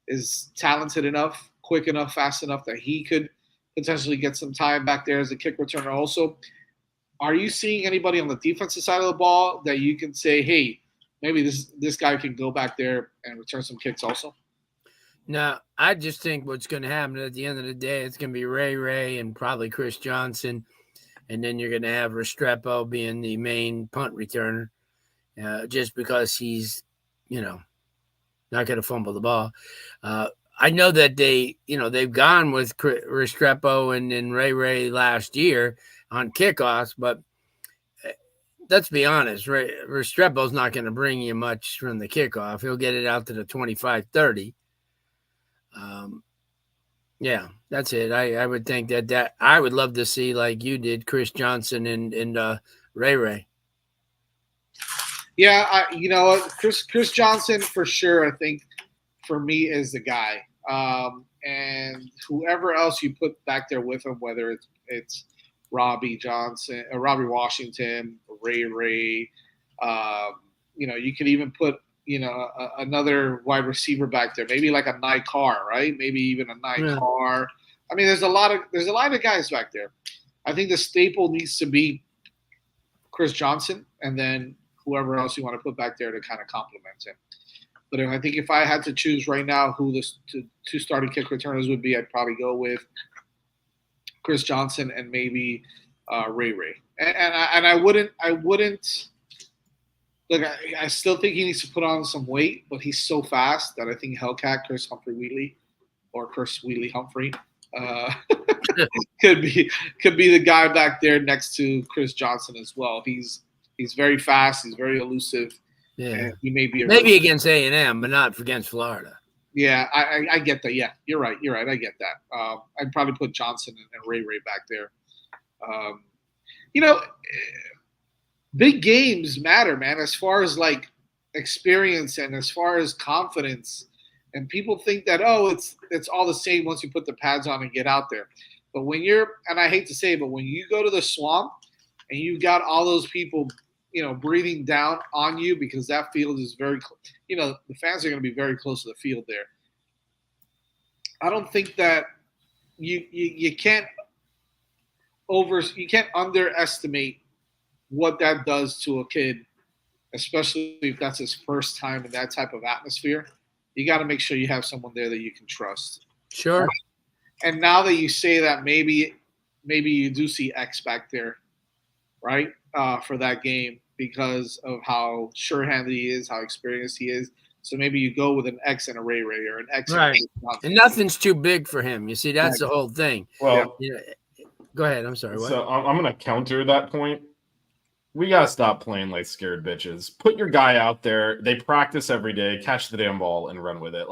is talented enough, quick enough, fast enough that he could potentially get some time back there as a kick returner also. Are you seeing anybody on the defensive side of the ball that you can say, hey, maybe this guy can go back there and return some kicks also? No, I just think what's going to happen at the end of the day, it's going to be Ray and probably Chris Johnson, and then you're going to have Restrepo being the main punt returner, just because he's, not going to fumble the ball. I know that they've gone with Restrepo and Ray last year on kickoffs, but let's be honest, Restrepo's not going to bring you much from the kickoff. He'll get it out to the 25-30. Yeah, that's it. I would think that I would love to see, like you did, Chris Johnson and Ray. Yeah, Chris Johnson for sure. I think for me is the guy, and whoever else you put back there with him, whether it's Robbie Johnson, Robbie Washington, Ray. You could even put another wide receiver back there, maybe like a Nye Carr, right? Maybe even a Nye Carr. I mean, there's a lot of guys back there. I think the staple needs to be Chris Johnson, and then whoever else you want to put back there to kind of complement him. But I think if I had to choose right now who the two starting kick returners would be, I'd probably go with Chris Johnson and maybe Ray. And I wouldn't look. I still think he needs to put on some weight, but he's so fast that I think Hellcat, Chris Humphrey Wheatley, or Chris Wheatley Humphrey. Could be the guy back there next to Chris Johnson as well. He's very fast. He's very elusive. Yeah, he may be maybe against A&M, but not against Florida. Yeah, I get that. Yeah, you're right. I get that. I'd probably put Johnson and Ray back there. Big games matter, man, as far as like experience and as far as confidence. And people think that, it's all the same once you put the pads on and get out there. But when and I hate to say it, but when you go to the Swamp and you got all those people, breathing down on you because that field is very, the fans are going to be very close to the field there. I don't think that you can't underestimate what that does to a kid, especially if that's his first time in that type of atmosphere. You got to make sure you have someone there that you can trust. Sure. And now that you say that, maybe you do see X back there, right, for that game because of how sure-handed he is, how experienced he is. So maybe you go with an X and a Ray or an X. Right. And nothing's too big for him. You see, that's the whole thing. Well, go ahead. I'm sorry. What? So I'm going to counter that point. We got to stop playing like scared bitches. Put your guy out there. They practice every day. Catch the damn ball and run with it.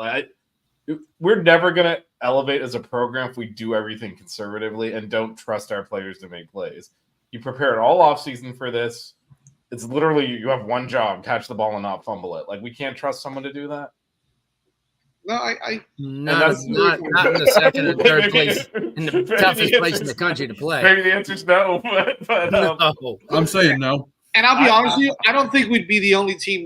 We're never going to elevate as a program if we do everything conservatively and don't trust our players to make plays. You prepared all offseason for this. It's literally you have one job: catch the ball and not fumble it. Like, we can't trust someone to do that. No, not in the second or third place, in the toughest place in the country to play. Maybe the answer's no, but no. I'm saying no. And I'll be honest with you, I don't think we'd be the only team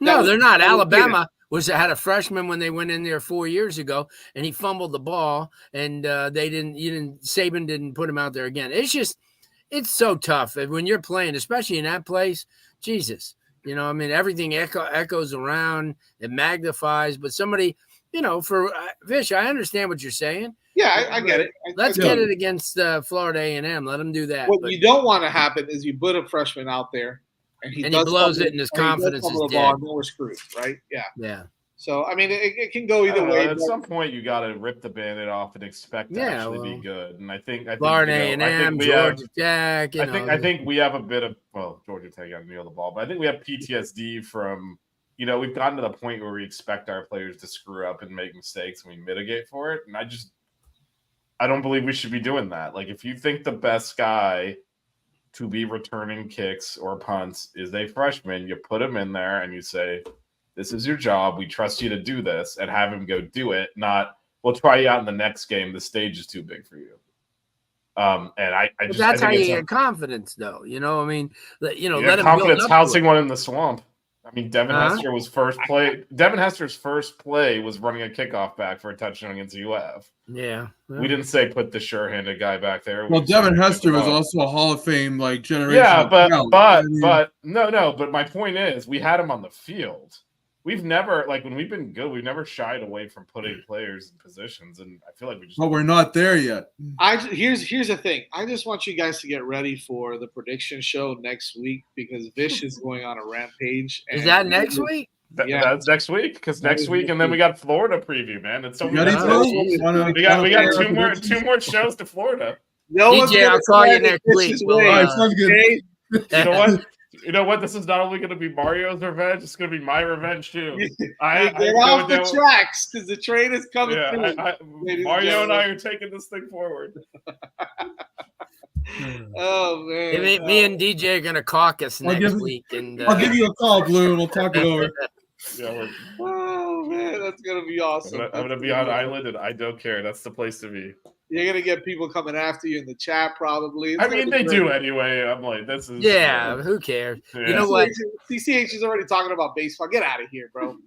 No, they're not. Alabama had a freshman when they went in there 4 years ago, and he fumbled the ball, and Saban didn't put him out there again. It's so tough when you're playing, especially in that place. Jesus. Everything echoes around, it magnifies, but somebody, for Vish, I understand what you're saying. Yeah, I get it. Let's get it against Florida A&M. Let them do that. What you don't want to happen is you put a freshman out there and he blows it and his confidence is dead. And we're screwed, right? Yeah. Yeah. So, it can go either way. At some point, you got to rip the Band-Aid off and expect to actually be good. And I think Florida A&M, Georgia Tech. I think we have a bit of Georgia Tech got to kneel the ball, but I think we have PTSD from we've gotten to the point where we expect our players to screw up and make mistakes, and we mitigate for it. And I don't believe we should be doing that. Like, if you think the best guy to be returning kicks or punts is a freshman, you put him in there and you say, this is your job. We trust you to do this, and have him go do it. Not, we'll try you out in the next game. The stage is too big for you. That's how you get confidence, though. Let him confidence housing one in the Swamp. Devin Hester was first play. Devin Hester's first play was running a kickoff back for a touchdown against UF. Yeah, we didn't say put the sure-handed guy back there. Well, Devin Hester was also a Hall of Fame generation. Yeah, but my point is, we had him on the field. We've never, when we've been good, we've never shied away from putting players in positions, and I feel like we just. But we're not there yet. Here's the thing. I just want you guys to get ready for the prediction show next week because Vish is going on a rampage. Is that next week? That's next week, because next week, and then we got Florida preview, man. It's so many. We got two more shows to Florida. DJ, I'll call you next week. All right, sounds good. You know what? You know what? This is not only going to be Mario's revenge; it's going to be my revenge too. Get off the tracks because the train is coming through. Mario and I are taking this thing forward. Oh man! Me and DJ are going to caucus next week, and I'll give you a call, Blue, and we'll talk it over. Oh man, that's going to be awesome. I'm going to be on island, and I don't care. That's the place to be. You're gonna get people coming after you in the chat, probably. They do anyway. I'm like, this is. Yeah, who cares? Yeah. You know what? CCH is already talking about baseball. Get out of here, bro.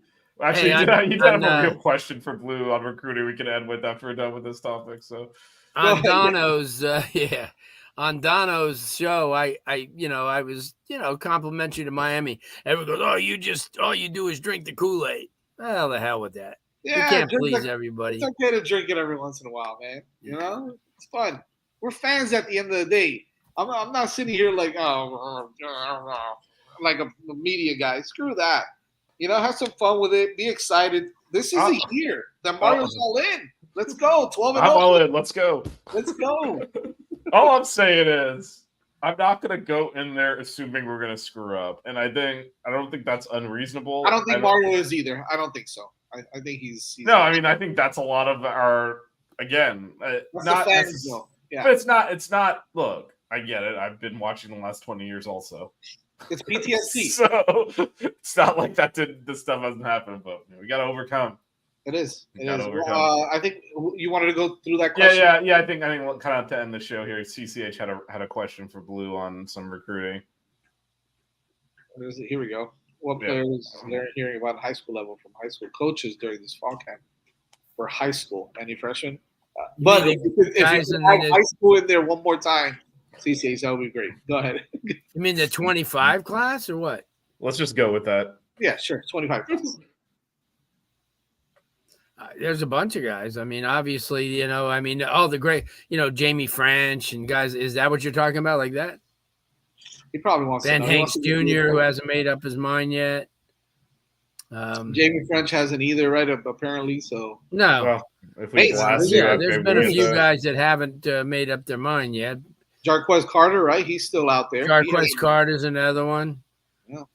Actually, you have a real question for Blue on recruiting we can end with after we're done with this topic. So on Dono's, on Dono's show, I was complimentary to Miami. Everyone goes, all you do is drink the Kool-Aid. Well, the hell with that. Yeah, you can't please everybody. It's okay to drink it every once in a while, man. It's fun. We're fans at the end of the day. I'm not sitting here like like a media guy. Screw that. Have some fun with it. Be excited. This is a year that Mario's all in. Let's go. 12-0. I'm all in. Let's go. Let's go. All I'm saying is, I'm not going to go in there assuming we're going to screw up, and I don't think that's unreasonable. I don't think Mario is either. I don't think so. I think he's no. I mean, I think that's a lot of our not fans, though. Yeah. But it's not. Look, I get it. I've been watching the last 20 years also. It's PTSD. So it's not like this stuff hasn't happened, but we got to overcome. It is. It is. Overcome. I think you wanted to go through that question. Yeah. I think we'll kind of to end the show here. CCH had a question for Blue on some recruiting. Here we go. What players they're hearing about high school level from high school coaches during this fall camp for high school? Any freshmen? But if you have high school in there one more time, CCH, that would be great. Go ahead. You mean the 25 class or what? Let's just go with that. Yeah, sure. 25 class. There's a bunch of guys. I mean, obviously, the great, Jamie French and guys. Is that what you're talking about, like that? He probably wants Ben Hanks Jr., who hasn't made up his mind yet. Jamie French hasn't either, right? Apparently, so no. Well, if we there's been a few guys that haven't made up their mind yet. Jarquez Carter, right? He's still out there. Jarquez Carter's another one.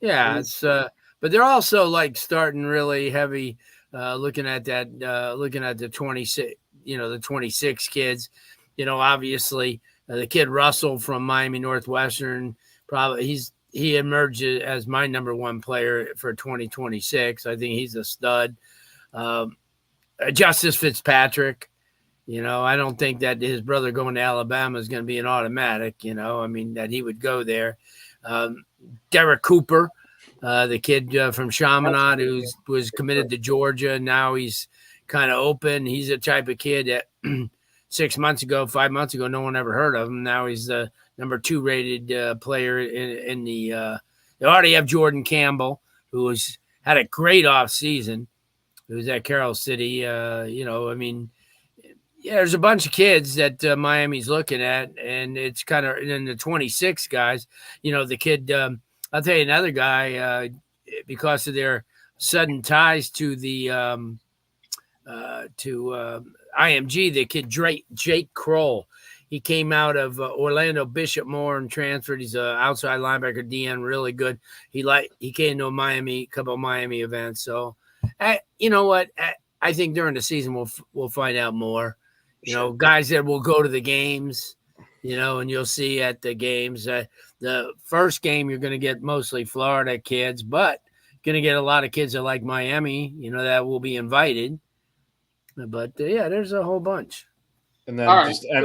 Yeah, it's but they're also like starting really heavy. Looking at the 26, the 26 kids, obviously the kid Russell from Miami Northwestern, probably he emerged as my number one player for 2026. I think he's a stud. Justice Fitzpatrick, I don't think that his brother going to Alabama is going to be an automatic, that he would go there. Derek Cooper, the kid from Chaminade who was committed to Georgia. Now he's kind of open. He's the type of kid that 5 months ago, no one ever heard of him. Now he's the number 2 rated player in the they already have Jordan Campbell, who had a great off season, who's at Carroll City. There's a bunch of kids that Miami's looking at, and it's kind of in the 26 guys, the kid, I'll tell you another guy, because of their sudden ties to the IMG, the kid Jake Kroll. He came out of Orlando Bishop Moore and transferred. He's an outside linebacker, DN, really good. He came to a couple of Miami events. So, you know what? I think during the season we'll find out more. Guys that will go to the games, and you'll see at the games. The first game you're going to get mostly Florida kids, but going to get a lot of kids that like Miami, that will be invited. But there's a whole bunch. And then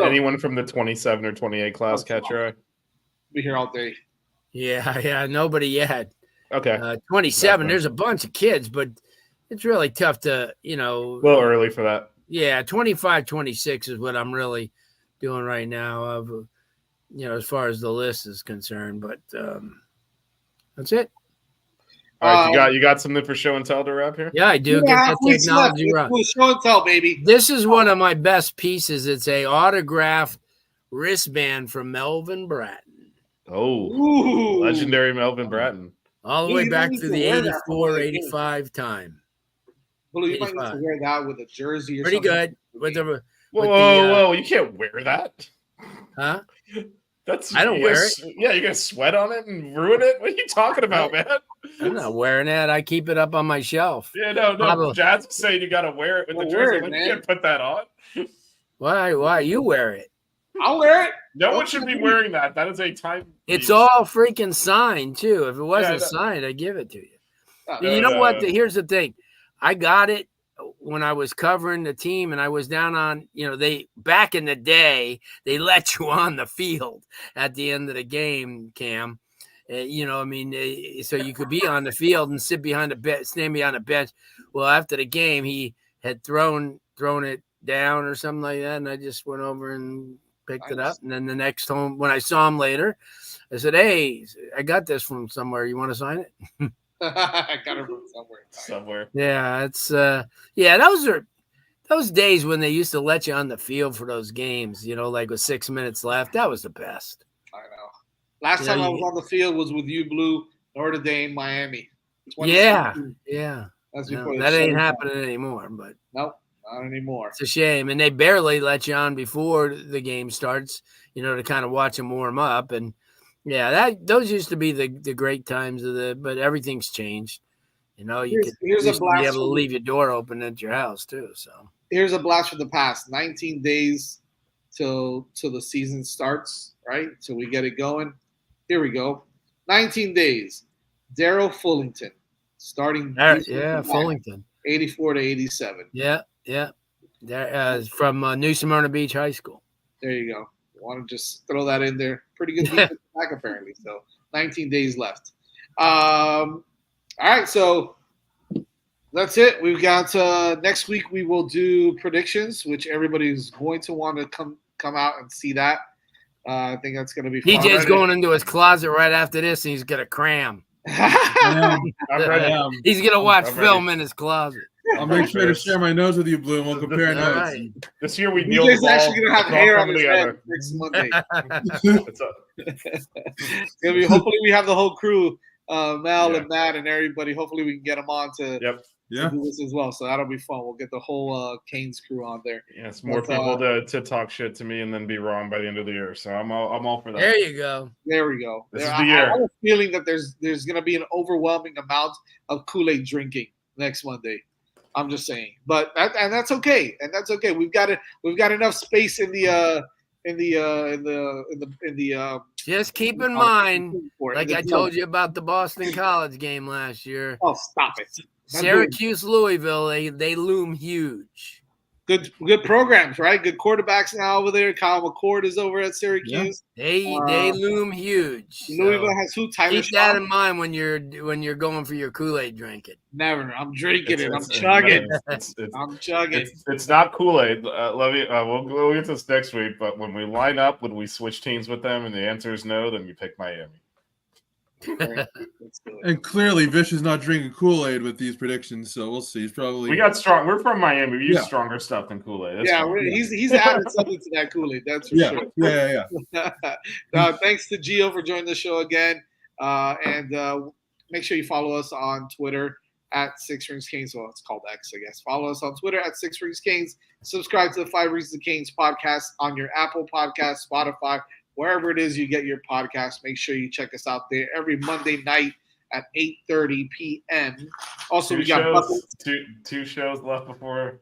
anyone from the 27 or 28 class catcher? Be here all day. Yeah, nobody yet. Okay. 27, there's a bunch of kids, but it's really tough to, a little early for that. Yeah, 25, 26 is what I'm really doing right now, as far as the list is concerned. But that's it. All right, you got something for show and tell to wrap here? Yeah, I do. Yeah, get that technology right. Show and tell, baby. This is one of my best pieces. It's a autographed wristband from Melvin Bratton. Oh, legendary Melvin Bratton. All the way back to the 84, 85 time. Well, you might need to wear that with a jersey or pretty something. Good. Whoa, you can't wear that. Huh? I don't wear it. Yeah, you're gonna sweat on it and ruin it. What are you talking about, man? I'm not wearing it. I keep it up on my shelf. Yeah, no. Jazz was saying you gotta wear it with the jersey. You can't put that on. Why? You wear it. I'll wear it. No one should be wearing that. That is a time. It's all freaking signed too. If it wasn't signed, I'd give it to you. You know what? Here's the thing. I got it when I was covering the team, and I was down on, they back in the day, they let you on the field at the end of the game, Cam. So you could be on the field and stand behind a bench. Well, after the game, he had thrown it down or something like that, and I just went over and picked it up. And then the next time, when I saw him later, I said, "Hey, I got this from somewhere. You want to sign it?" I got it from somewhere. Yeah, it's those are those days when they used to let you on the field for those games, like with 6 minutes left. That was the best. I know. Last time I was on the field was with you, Blue, Notre Dame, Miami. Yeah. That's No, before that ain't happening anymore. But nope, not anymore. It's a shame, and they barely let you on before the game starts. To kind of watch them warm up, and those used to be the great times but everything's changed. Here's a blast. Be able to leave your door open at your house too. So here's a blast from the past. 19 days till the season starts, right? Till we get it going. Here we go. 19 days. Daryl Fullington starting. Fullington. 84 to 87. Yeah. From New Smyrna Beach High School. There you go. I want to just throw that in there. Pretty good defense back apparently. So 19 days left. All right, so that's it. We've got next week we will do predictions, which everybody's going to want to come out and see that. I think that's going to be fun. DJ's going into his closet right after this, and he's going to cram. I'm ready. He's going to watch film in his closet. I'll make sure to share my notes with you, Blue, and we'll compare notes. Right. This year we kneel. DJ's actually going to have hair on his head next Monday. Hopefully we have the whole crew, Mel and Matt and everybody. Hopefully we can get them on to do this as well. So that'll be fun. We'll get the whole Canes crew on there. Yes, more people to talk shit to me and then be wrong by the end of the year. So I'm all for that. There you go. There we go. This is the year. I have a feeling that there's going to be an overwhelming amount of Kool-Aid drinking next Monday. I'm just saying, but that's okay, and that's okay. We've got enough space in the. Just keep in mind, like I told you about the Boston College game last year. Oh, stop it! Syracuse, Louisville, they loom huge. Good programs, right? Good quarterbacks now over there. Kyle McCord is over at Syracuse. Yeah. They loom huge. Louisville has who? Tyler Keep that in mind when you're going for your Kool-Aid drinking. Never. I'm drinking it. I'm chugging. I'm chugging. It's not Kool-Aid. Love you. We'll get to this next week. But when we line up, when we switch teams with them, and the answer is no, then you pick Miami. And clearly, Vish is not drinking Kool-Aid with these predictions, so we'll see. He's probably. We got strong. We're from Miami. We use stronger stuff than Kool-Aid. He's added something to that Kool-Aid. That's for sure. Yeah. Thanks to Gio for joining the show again, and make sure you follow us on Twitter at Six Rings Canes. Well, it's called X, I guess. Follow us on Twitter at Six Rings Canes. Subscribe to the 5 Reasons Canes podcast on your Apple Podcast, Spotify. Wherever it is you get your podcast, make sure you check us out there every Monday night at 8:30 p.m. Also, we got two shows left before.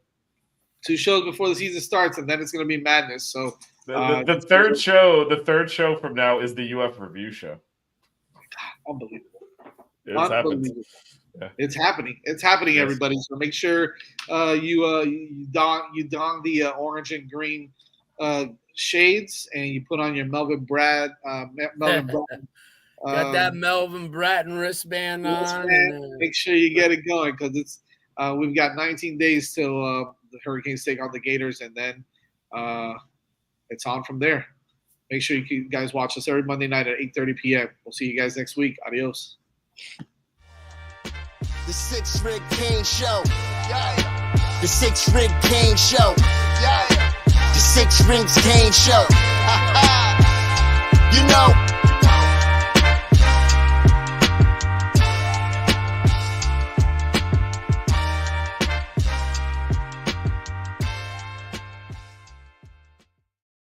2 shows before the season starts, and then it's going to be madness. So the third show from now is the UF review show. Unbelievable! Unbelievable. It's happening. It's happening, everybody. So make sure you don the orange and green shades, and you put on your Melvin Bratton. Got that Melvin Bratton wristband on. Make sure you get it going, because it's we've got 19 days till the Hurricanes take on the Gators, and then it's on from there. Make sure you guys watch us every Monday night at 8:30 p.m. We'll see you guys next week. Adios. The Six Ring Canes Show. The Six Ring Canes Show. The Six Rings Canes Show. You know.